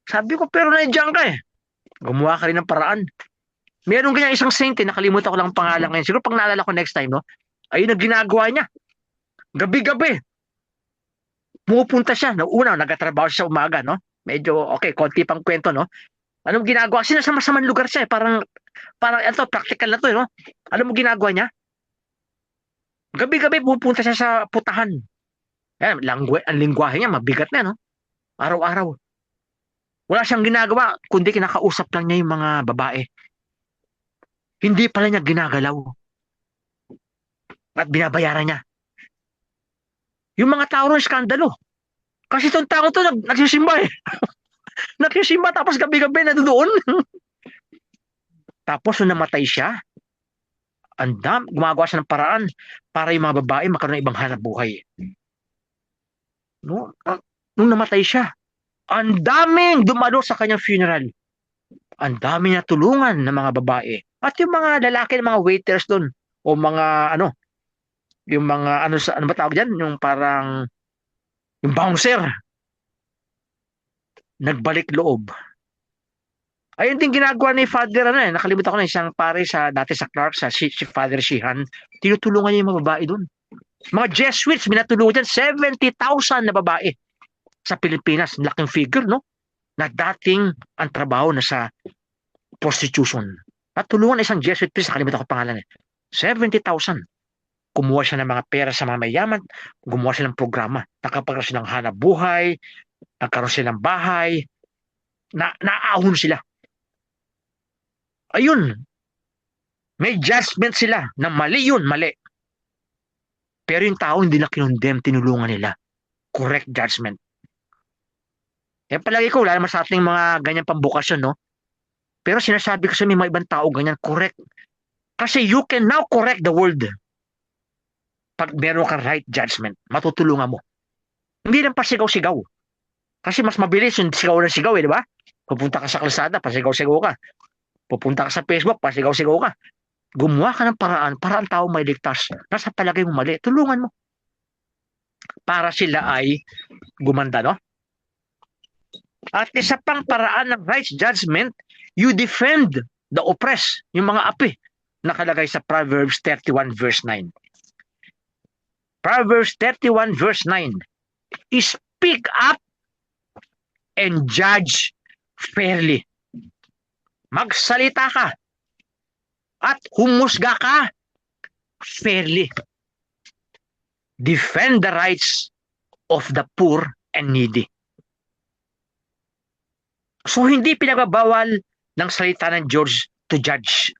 Sabi ko, pero nandiyan ka eh. Gumawa ka rin ng paraan. Meron kanya isang saint eh, nakalimutan ko lang ang pangalan ngayon. Siguro pag naalala ko next time, no? Ayun ang ginagawa niya. Gabi-gabi. Pumupunta siya. Una, nagatrabaho siya sa umaga, no? Medyo, okay, konti pang kwento, no? Anong ginagawa? Sinasama-samang lugar siya eh. Parang ito, practical na to, no? Alam mo ginagawa niya? Gabi-gabi pupunta siya sa putahan. Ang lingwahe niya, mabigat na, no? Araw-araw. Wala siyang ginagawa, kundi kinakausap lang niya yung mga babae. Hindi pala niya ginagalaw. At binabayaran niya. Yung mga tao ron, skandalo. Kasi itong tao to, nagsisimba eh. Nagsisimba tapos gabi-gabi na doon. Tapos nung namatay siya, gumagawa siya ng paraan para yung mga babae magkaroon ng ibang hanap buhay. No? Nung namatay siya, ang daming dumalo sa kanyang funeral. Ang daming natulungan ng mga babae. At yung mga lalaki, mga waiters doon, o mga yung mga ano ba tawag diyan, yung parang yung bouncer, nagbalik loob Ayun din ginagawa ni Father, nakalimutan ko na isang pare dati sa Clark, si Father Sheehan, tinutulungan niya yung mga babae doon. Mga Jesuits, minatulungan dyan, 70,000 na babae sa Pilipinas. Laking figure, no? Na dating ang trabaho na sa prostitution. At tulungan isang Jesuit priest, nakalimutan ko pangalan 70,000. Kumuha siya ng mga pera sa mga mayaman, gumawa siya ng programa. Nakapagkaroon siya ng hanap buhay, nagkaroon siya ng bahay, naahon sila. Ayun, may judgment sila na mali yun, mali. Pero yung tao hindi na kinondemn, tinulungan nila. Correct judgment. Palagi ko, wala naman sa ating mga ganyan pambukasyon, no? Pero sinasabi ko sa mga ibang tao ganyan, correct. Kasi you can now correct the world. Pag meron kang right judgment, matutulungan mo. Hindi lang pasigaw-sigaw. Kasi mas mabilis yung sigaw na sigaw, di ba? Pupunta ka sa kalsada, pasigaw-sigaw ka. Pupunta ka sa Facebook, pasigaw-sigaw ka. Gumawa ka ng paraan para ang tao may ligtas. Nasa palagay mo mali, tulungan mo. Para sila ay gumanda, no? At isa pang paraan ng right judgment, you defend the oppressed, yung mga api, nakalagay sa Proverbs 31 verse 9. Proverbs 31 verse 9. Speak up and judge fairly. Magsalita ka at humusga ka fairly. Defend the rights of the poor and needy. So hindi pinagbabawal ng salita ng George to judge,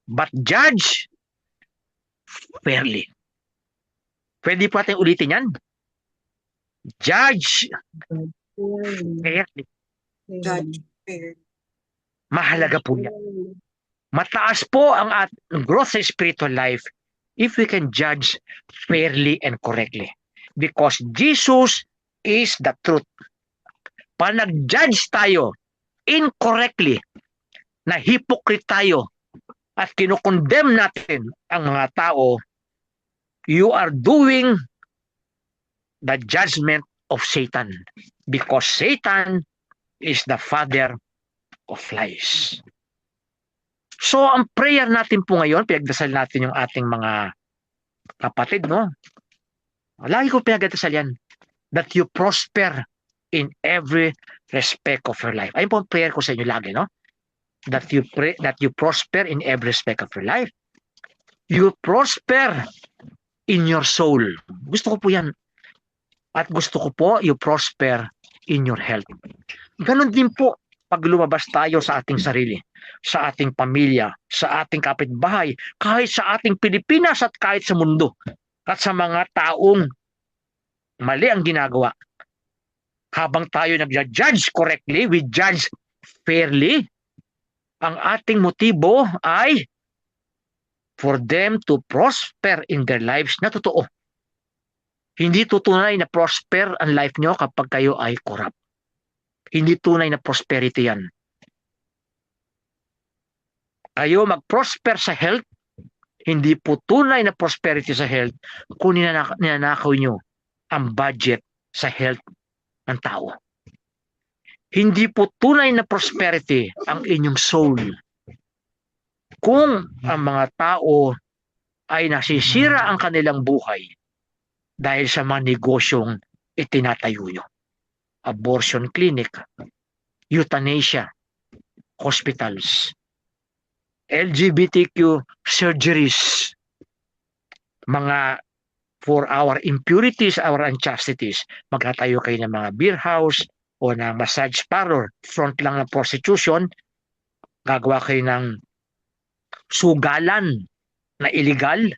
but judge fairly. Pwede po natin ulitin yan. Judge fairly. Judge fair. Mahalaga po yan. Mataas po ang growth sa spiritual life if we can judge fairly and correctly. Because Jesus is the truth. Pag nag-judge tayo incorrectly, na hypocrite tayo, at kinukondemn natin ang mga tao, you are doing the judgment of Satan. Because Satan is the father of lies. So, ang prayer natin po ngayon, pinagdasal natin yung ating mga kapatid, no? Lagi ko pinagdasal yan, that you prosper in every respect of your life. Ayun po ang prayer ko sa inyo lagi, no? That you prosper in every respect of your life. You prosper in your soul. Gusto ko po yan. At gusto ko po, you prosper in your health. Ganon din po pag lumabas tayo sa ating sarili, sa ating pamilya, sa ating kapitbahay, kahit sa ating Pilipinas at kahit sa mundo, at sa mga taong mali ang ginagawa. Habang tayo nag-judge correctly, we judge fairly, ang ating motibo ay for them to prosper in their lives na totoo. Hindi tunay na prosper ang life nyo kapag kayo ay corrupt. Hindi tunay na prosperity yan. Kayo mag-prosper sa health, hindi po tunay na prosperity sa health kung ninanakaw nyo ang budget sa health ng tao. Hindi po tunay na prosperity ang inyong soul kung ang mga tao ay nasisira ang kanilang buhay dahil sa mga negosyong itinatayo nyo. Abortion clinic, euthanasia, hospitals, LGBTQ surgeries, mga for our impurities, our unchastities, magtatayo kayo ng mga beer house o ng massage parlor, front lang ng prostitution, gagawa kayo ng sugalan na illegal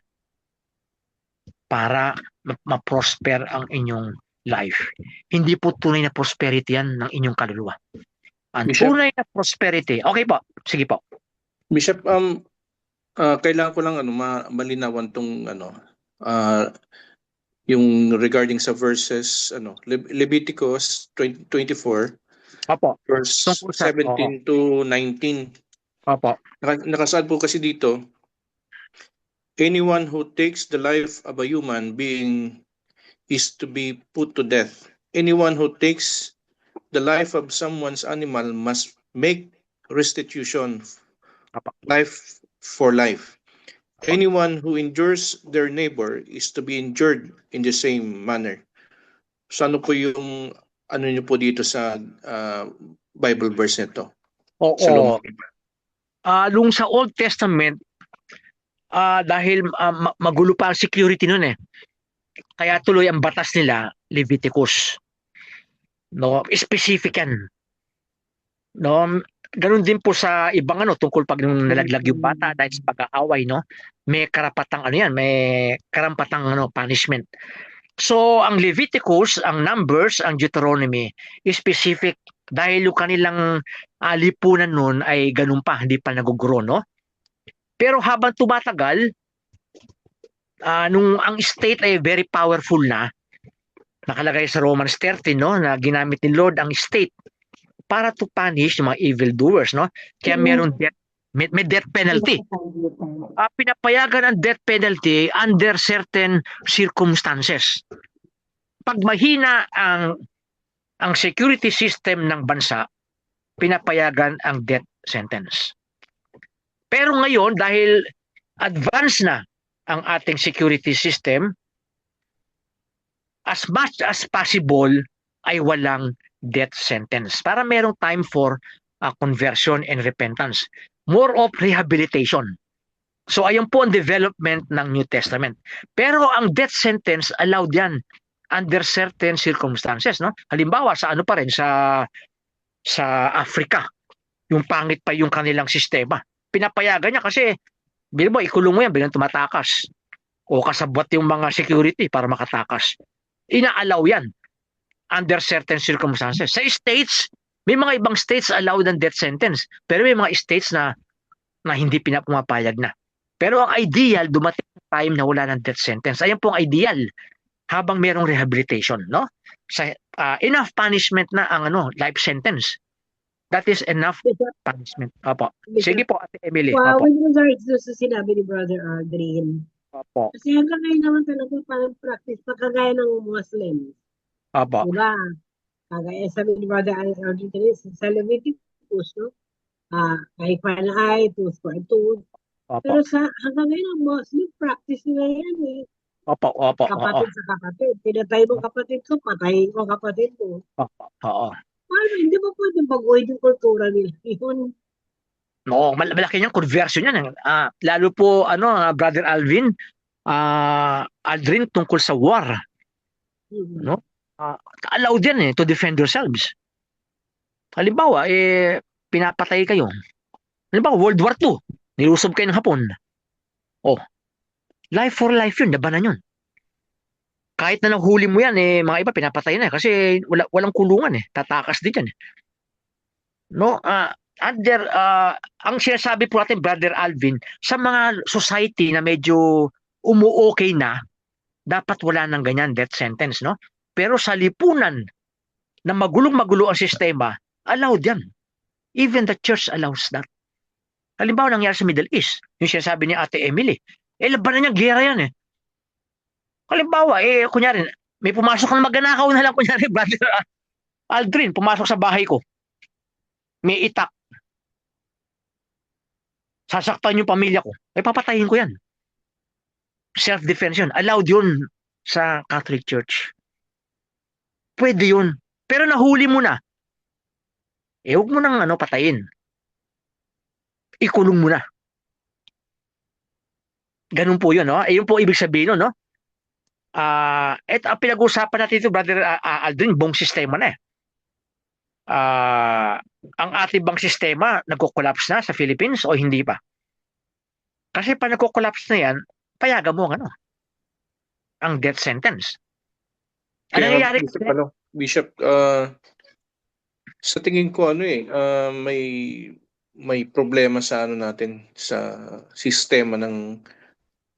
para ma-prosper ang inyong life. Hindi po tunay na prosperity yan ng inyong kaluluwa. Ang Bishop, tunay na prosperity, okay po, sige po. Bishop, kailangan ko lang malinawan tong yung regarding sa verses Leviticus 24 Opo. verse Tungkol sa 17 to 19. Opo. Nakasaad po kasi dito, anyone who takes the life of a human being is to be put to death. Anyone who takes the life of someone's animal must make restitution, Apa. life for life. Anyone who injures their neighbor is to be injured in the same manner. So ano po yung ano niyo po dito sa Bible verse nito? Sa Oo. Nung sa Old Testament, dahil magulo pa ang security nun eh. Kaya tuloy ang batas nila, Leviticus. No, specific yan. No, ganun din po sa ibang tungkol pag nung nalaglag yung bata dahil sa pag-aaway, no. May karapatang may karampatang punishment. So, ang Leviticus, ang Numbers, ang Deuteronomy, specific dahil yung kanilang lipunan nun ay ganun pa, hindi pa nagugro, no? Pero habang tumatagal, nung ang state ay very powerful na, nakalagay sa Romans 13, no, na ginamit ni Lord ang state para to punish yung mga evildoers, no? Kaya meron may death penalty. Pinapayagan ang death penalty under certain circumstances. Pag mahina ang security system ng bansa, pinapayagan ang death sentence. Pero ngayon, dahil advanced na ang ating security system, as much as possible ay walang death sentence para merong time for conversion and repentance. More of rehabilitation. So ayun po ang development ng New Testament. Pero ang death sentence allowed yan under certain circumstances, no? Halimbawa sa pa rin sa Africa, yung pangit pa yung kanilang sistema. Pinapayagan niya kasi bilang mo ikulong mo yan bilang tumatakas o kasabwat yung mga security para makatakas. Ina-allow yan under certain circumstances. Sa states, may mga ibang states allowed ng death sentence, pero may mga states na hindi pinapumapayag na. Pero ang ideal, dumating time na wala ng death sentence. Ayan po ang ideal habang merong rehabilitation, no? Sa enough punishment na ang life sentence. That is enough punishment. Opo. Sige po, Ate Emily. Wow, Opo. with regards to sa sinabi ni Brother Aldrin, Opo. kasi hanggang ngayon naman talaga parang practice pa kagaya ng Muslim. Opo. Diba? Kagaya sabi ni Brother Aldrin sa Leviticus, no? Eye for an eye, tooth for a tooth. Opo. Pero hanggang ngayon ang Muslim practice nila yan eh. Opo. Opo. Kapatid sa kapatid. Pinatay mo kapatid ko, patayin ko kapatid ko. Opo. Oo. Paano? Hindi ba pwede baguhin yung kultura nila? Yun. No, malaki niyang conversion yan. Lalo po Brother Aldrin tungkol sa war. No? Allowed yan to defend yourselves. Halimbawa, pinapatay kayo. Halimbawa, World War II. Nilusob kayo ng Hapon. Life for life yun. Labanan yun. Kahit na nahuli mo yan, mga iba pinapatay na kasi walang kulungan tatakas din yan. No, ang sinasabi po natin, Brother Alvin, sa mga society na medyo umu-okay na, dapat wala nang ganyan death sentence, no? Pero sa lipunan na magulong-magulo ang sistema, allowed yan. Even the church allows that. Halimbawa, nangyari sa Middle East, yung sinasabi ni Ate Emily, labanan niya, gera yan Halimbawa, kunyari, may pumasok na magnanakaw na lang, kunyari, Brother Aldrin, pumasok sa bahay ko. May itak. Sasaktan yung pamilya ko. Papatayin ko yan. Self-defense yun. Allowed yun sa Catholic Church. Pwede yun. Pero nahuli mo na. Huwag mo nang patayin. Ikulong mo na. Ganun po yun, no? Yun po ibig sabihin nun, no? Ang pinag-uusapan natin ito, Brother Aldrin, buong sistema na ang ating bang sistema nagko-collapse na sa Philippines o hindi pa? Kasi pa nagko-collapse na yan, payagan mo ang death sentence. Ano nangyayari? Bishop, sa tingin ko may problema sa natin sa sistema ng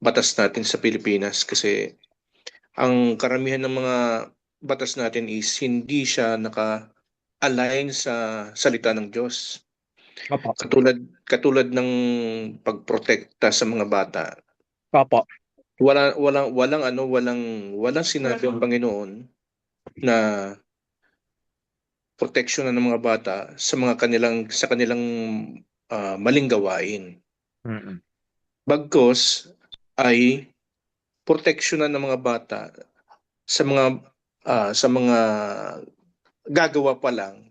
batas natin sa Pilipinas kasi ang karamihan ng mga batas natin is hindi siya naka-align sa salita ng Diyos. Opo. Katulad ng pagprotekta sa mga bata. Opo. Walang sinabi ang Panginoon na proteksyon ng mga bata sa kanilang maling gawain. Mm-mm. Bagkus ay proteksyonan ng mga bata sa mga gagawa pa lang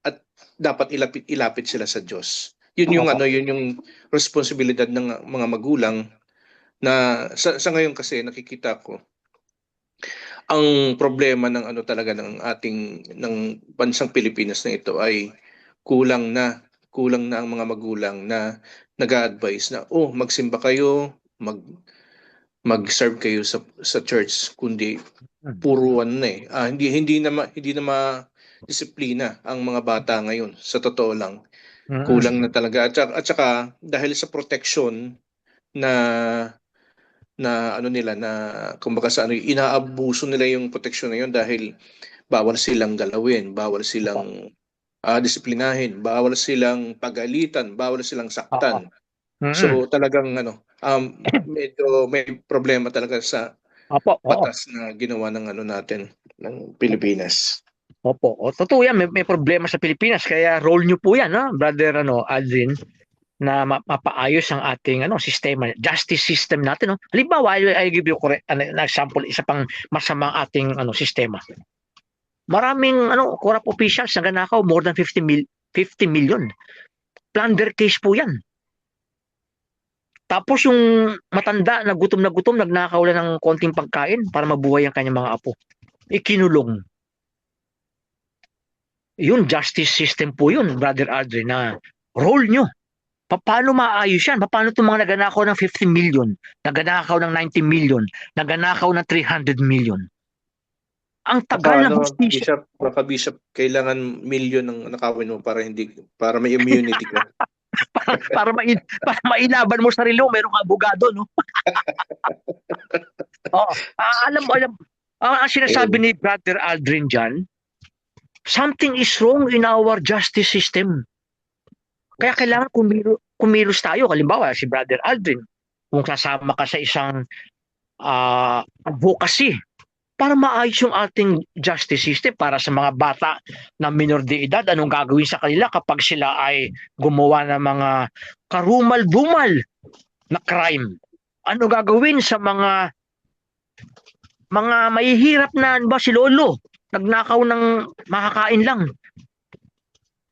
at dapat ilapit sila sa Diyos. Yun yung responsibilidad ng mga magulang na sa ngayon kasi nakikita ko ang problema ng talaga ng bansang Pilipinas na ito ay kulang na ang mga magulang na nag-a-advise na magsimba kayo, mag-serve kayo sa church, kundi puro hindi na disiplina ang mga bata ngayon, sa totoo lang. Kulang na talaga at saka dahil sa protection na nila na kumbaga inaabuso nila yung proteksyon na yun dahil bawal silang galawin, bawal silang disiplinahin, bawal silang pagalitan, bawal silang saktan. So talagang medyo may problema talaga sa batas na ginawa ng natin ng Pilipinas. Opo. Totoo yan, may problema sa Pilipinas kaya role nyo po yan, brother Aldrin, na mapaayos ang ating sistema, justice system natin. Halimbawa, I give you an example, isa pang masamang ating sistema. Maraming corrupt officials na ganakaw, more than 50 million. Plunder case po yan. Tapos yung matanda na gutom, nagnakaw lang ng konting pagkain para mabuhay ang kanyang mga apo. Ikinulong. Yun, justice system po yun, Brother Aldrin, na role nyo. Paano maayos yan? Paano itong mga naganakaw ng 50 million, naganakaw ng 90 million, naganakaw ng 300 million? Ang tagal ng hustisya. Bishop, kailangan million ng nakawin mo para may immunity ka. para mailaban mo sarili mo, meron kang abogado, no? Alam, ang sinasabi ni Brother Aldrin dyan, something is wrong in our justice system. Kaya kailangan kumilos tayo. Halimbawa, si Brother Aldrin, kung sasama ka sa isang advocacy para maayos yung ating justice system para sa mga bata na minor de edad, anong gagawin sa kanila kapag sila ay gumawa ng mga karumal-dumal na crime? Ano gagawin sa mga mahihirap na si lolo, nagnakaw ng makakain lang?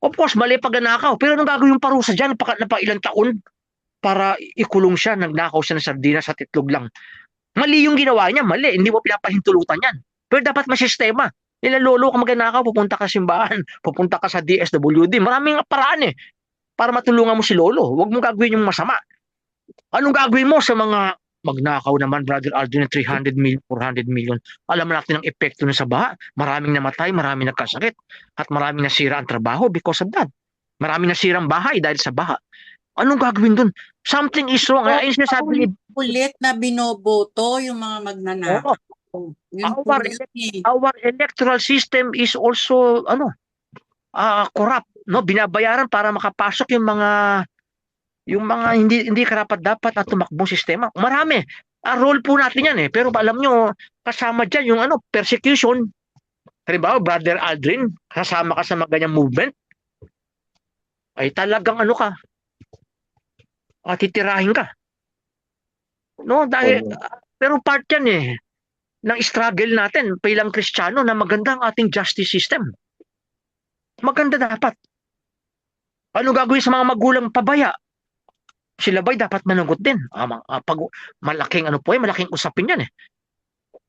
Of course, mali pagnanakaw. Pero anong gagawin yung parusa dyan na pa ilang taon para ikulong siya, nagnakaw siya ng sardinas at itlog lang? Mali yung ginawa niya, mali. Hindi mo pinapahintulutan yan. Pero dapat may sistema. Lolo ka magnanakaw, pupunta ka simbahan, pupunta ka sa DSWD. Maraming paraan para matulungan mo si lolo. Huwag mo gagawin yung masama. Anong gagawin mo sa mga magnakaw naman, Brother Aldrin, 300 million, 400 million? Alam natin ang epekto na sa baha. Maraming namatay, maraming nagkasakit, at maraming nasira ang trabaho because of that. Maraming nasirang bahay dahil sa baha. Anong gagawin dun? Something is wrong. Ayun sinasabi ni ulit na binoboto yung mga magnanakaw. Our electoral system is also corrupt, no? Binabayaran para makapasok yung mga hindi karapat-dapat na tumakbong sistema. Marami. Role po natin yan pero alam nyo, kasama dyan yung persecution. Halimbawa, Brother Aldrin, kasama ka sa mga ganyang movement, ay talagang ka, titirahin ka. No, dahil pero part yan ng struggle natin bilang Kristiyano na maganda ang ating justice system. Maganda dapat. Ano gagawin sa mga magulang pabaya? Sila ba'y dapat managot din? Malaking malaking usapin yan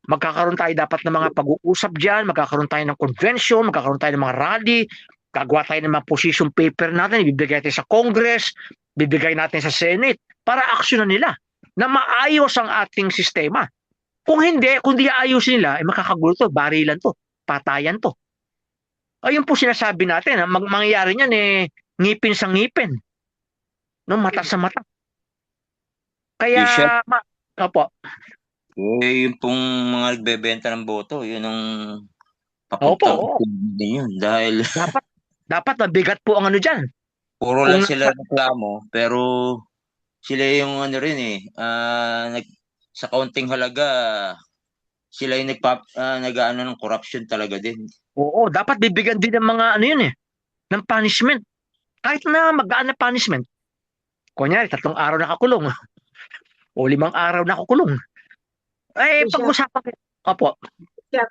Magkakaroon tayo dapat ng mga pag-uusap diyan, magkakaroon tayo ng convention, magkakaroon tayo ng mga rally, gagawa tayo ng mga position paper natin, ibibigay natin sa Congress, bibigay natin sa Senate para aksyonan nila na maayos ang ating sistema. Kung hindi ayusin nila, makakagulo to, barilan to, patayan to. Ayun po sinasabi natin, mangyayari niyan ngipin sa ngipin. No, mata sa mata. Kaya, opo. Yung pong mga nagbebenta ng boto, yun ang papunta yun. Dahil dapat mabigat po ang dyan. Puro lang sila reklamo, pero sila yung sa kaunting halaga, sila yung nag-ano ng corruption talaga din. Oo, dapat bibigyan din ng mga ano yun ng punishment. Kahit na magaan na punishment. Kunyari, 3 araw nakakulong o 5 araw nakakulong. Siya, Pag-usapan. Opo, siya.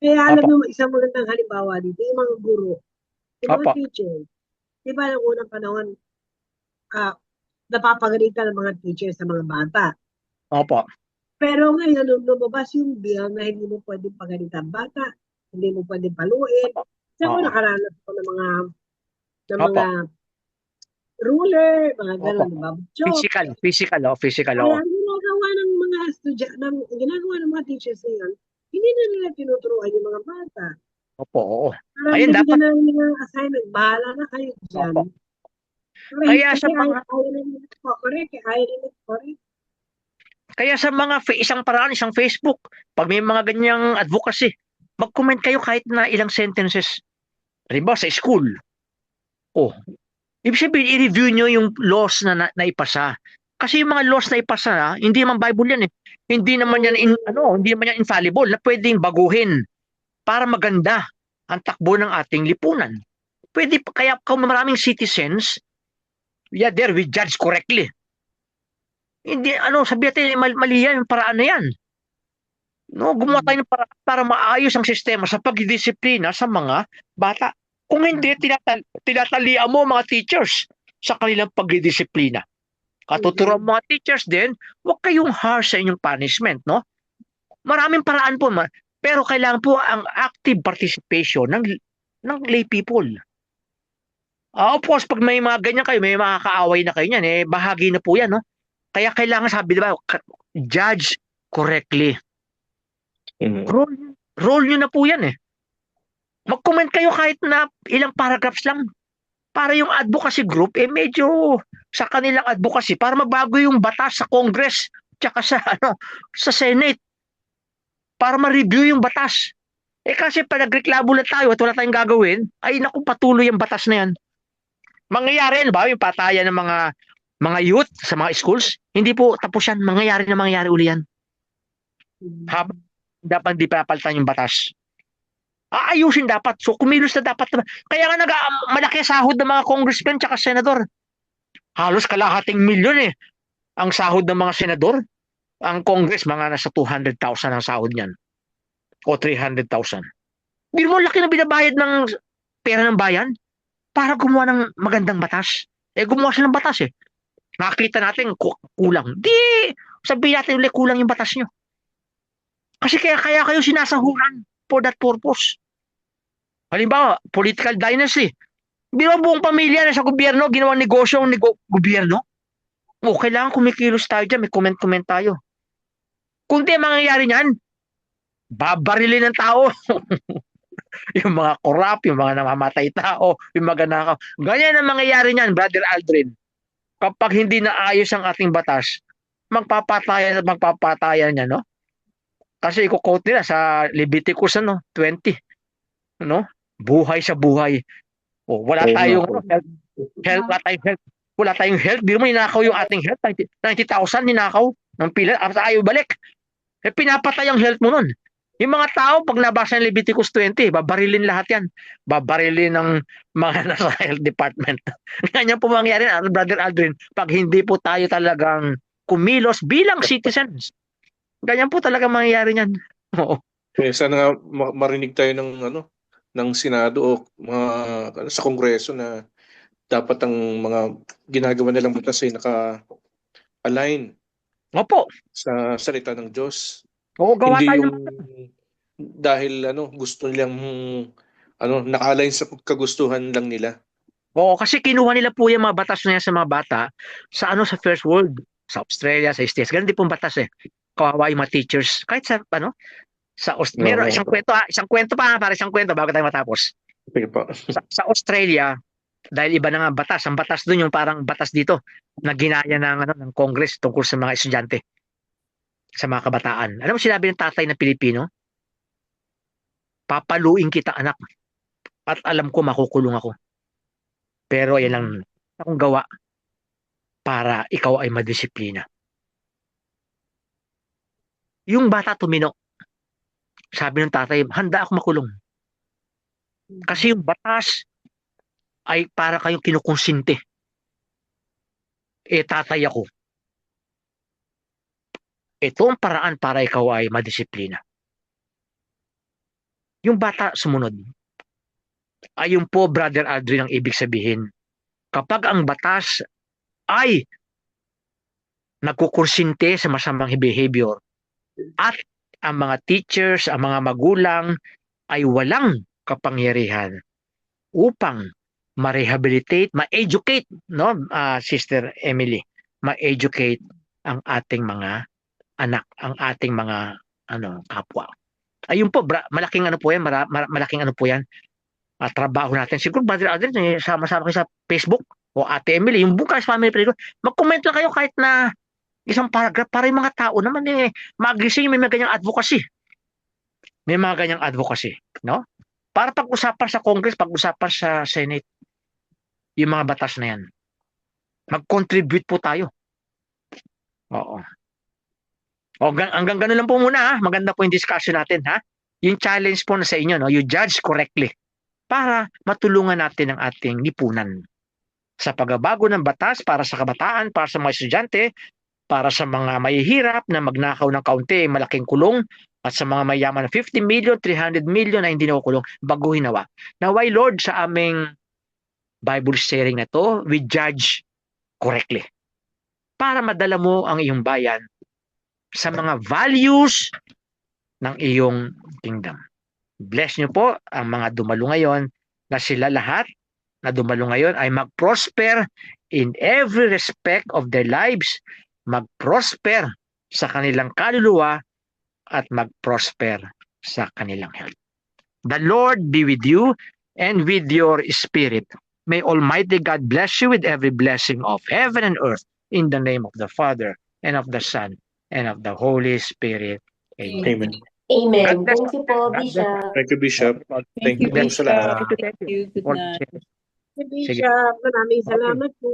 Kaya alam opo, mo, isang magandang halimbawa dito, yung mga guro, yung mga opo, teacher. Di ba, noong unang panahon, napapagalitan ng mga teacher sa mga bata. opo, Pero ngayon, nung lumabas yung bill na hindi mo pwedeng pagalitan bata, hindi mo pwedeng paluin. Kasi ako oo, nakaranas ko ng opo, mga ruler, mga opo. gano'n, di ba? Joke. Physical, Kaya oo. ang ginagawa ng mga ginagawa ng mga teachers ngayon, hindi na nila tinuturuan yung mga bata. Opo, oo. Parang Ayun, dapat, nabigyan na ng assignment, bahala na kayo dyan. opo. Kaya Kasi sa mga, ayaw nila correct, ayaw nila correct. isang paraan, isang Facebook, pag may mga ganyang advocacy, mag-comment kayo kahit na ilang sentences. Halimbawa sa school. Oh, ibig sabihin, i-review nyo yung laws na naipasa. Kasi yung mga laws na ipasa, hindi naman Bible yan eh. Hindi naman yan, hindi naman yan infallible na pwedeng baguhin para maganda ang takbo ng ating lipunan. Pwede pa, kaya kung maraming citizens, yeah, there we judge correctly. Hindi, sabi natin, mali yan, yung paraan na yan. No, gumawa tayo ng para maayos ang sistema sa pagdidisiplina sa mga bata. Kung hindi, tinatalian mo mga teachers sa kanilang pagdidisiplina. Katuturuan mo mga teachers din, huwag kayong harsh sa inyong punishment, no? Maraming paraan po, pero kailangan po ang active participation ng lay people. Of course, pag may mga ganyan kayo, may mga kaaway na kayo niyan, bahagi na po yan, no? Kaya kailangan, sabi diba, judge correctly. Mhm. Role nyo na po yan Mag-comment kayo kahit na ilang paragraphs lang para yung advocacy group medyo sa kanilang advocacy para mabago yung batas sa Congress tsaka sa sa Senate para ma-review yung batas. Kasi pag nagreklamo na tayo at wala tayong gagawin, ay naku patuloy ang batas na yan. Mangyayari ba yung patayan ng mga youth sa mga schools? Hindi po tapos yan. Mangyayari uli yan. Habang dapat di papalitan yung batas. Aayusin dapat. So kumilos na dapat. Kaya nga malaki sahod ng mga congressmen tsaka senador. Halos kalahating milyon ang sahod ng mga senador. Ang Congress, mga nasa 200,000 ang sahod niyan. O 300,000. Hindi mo laki na binabayad ng pera ng bayan para gumawa ng magandang batas. Gumawa sila ng batas Nakakita natin kulang. Di, sabihin natin ulit kulang yung batas nyo. Kasi kaya kayo sinasahuran for that purpose. Halimbawa, political dynasty. Biro buong pamilya na sa gobyerno, ginawang negosyo ng gobyerno. Kailangan kumikilos tayo dyan, may comment-comment tayo. Kung di mangyayari niyan, babarilin ng tao. Yung mga korap, yung mga namamatay tao, yung mga nakaw. Ganyan ang mangyayari niyan, Brother Aldrin. Kapag hindi naayos ang ating batas, magpapatayan at magpapatayan niya, no? Kasi i-quote nila sa Leviticus 20, no? Buhay sa buhay. Wala tayong health, wala tayong health. Di mo ninakaw yung ating health, 90,000 ninakaw ng pila, at ayaw balik. Pinapatay ang health mo nun. Yung mga tao, pag nabasa ng Leviticus 20, babarilin lahat yan. Babarilin ng mga nasa health department. Ganyan po mangyari, Brother Aldrin, pag hindi po tayo talagang kumilos bilang citizens. Ganyan po talaga mangyayari niyan. Oo. Sana nga marinig tayo ng Senado o sa Kongreso na dapat ang mga ginagawa nilang batas ay naka-align Opo. sa salita ng Diyos. Oo, gawa Hindi tayo yung dahil gusto nilang naka-align sa kagustuhan lang nila. Oo, kasi kinuha nila po yung mga batas na yan sa mga bata sa first world, sa Australia, sa States. Ganun din pong batas Kawawa yung mga teachers. Kahit sa meron isang kwento pa para isang kwento bago tayo matapos. Okay po. Sa Australia, dahil iba na nga batas, ang batas doon yung parang batas dito na ginaya ng Congress tungkol sa mga estudyante, sa mga kabataan. Alam mo sinabi ng tatay na Pilipino? Papaluin kita anak at alam ko makukulong ako. Pero yan lang akong gawa para ikaw ay madisiplina. Yung bata tumino. Sabi ng tatay, handa ako makulong. Kasi yung batas ay para kayong kinukonsinte. Tatay ako. Ito ang paraan para ikaw ay madisiplina. Yung bata sumunod. Ayun po, Brother Aldrin, ang ibig sabihin. Kapag ang batas ay nagkukursinte sa masamang behavior at ang mga teachers, ang mga magulang ay walang kapangyarihan upang ma-rehabilitate, ma-educate, no, Sister Emily, ma-educate ang ating mga anak, ang ating mga kapwa. Ayun po, malaking ano po yan, malaking ano po yan, trabaho natin. Siguro, Brother Aldrin, sama-sama kayo sa Facebook o Ate Emily, yung Bukas Family Prayer Group, mag-comment lang kayo kahit na isang paragraph para yung mga tao naman magising, may mga ganyang advocacy. May mga ganyang advocacy, no? Para pag-usapan sa Congress, pag-usapan sa Senate, yung mga batas na yan. Mag-contribute po tayo. Oo. Hanggang ganun lang po muna, ha? Maganda po yung discussion natin, ha? Yung challenge po na sa inyo, no? You judge correctly para matulungan natin ang ating lipunan sa pagbabago ng batas para sa kabataan, para sa mga estudyante, para sa mga mahihirap na magnakaw ng kaunti, malaking kulong, at sa mga mayaman na 50 million, 300 million na hindi nakukulong, baguhin nawa. Naway, Lord, sa aming Bible sharing na to, we judge correctly. Para madala mo ang iyong bayan sa mga values ng iyong kingdom. Bless niyo po ang mga dumalo ngayon na sila lahat na dumalo ngayon ay mag-prosper in every respect of their lives, mag-prosper sa kanilang kaluluwa at mag-prosper sa kanilang health. The Lord be with you and with your spirit. May Almighty God bless you with every blessing of heaven and earth in the name of the Father and of the Son and of the Holy Spirit. Amen. Amen. Amen. God bless. Thank you po, God bless. Bishop. Thank you, Bishop. Thank you po sa lahat. Thank you. Good For night. the- Bishop, maraming salamat po.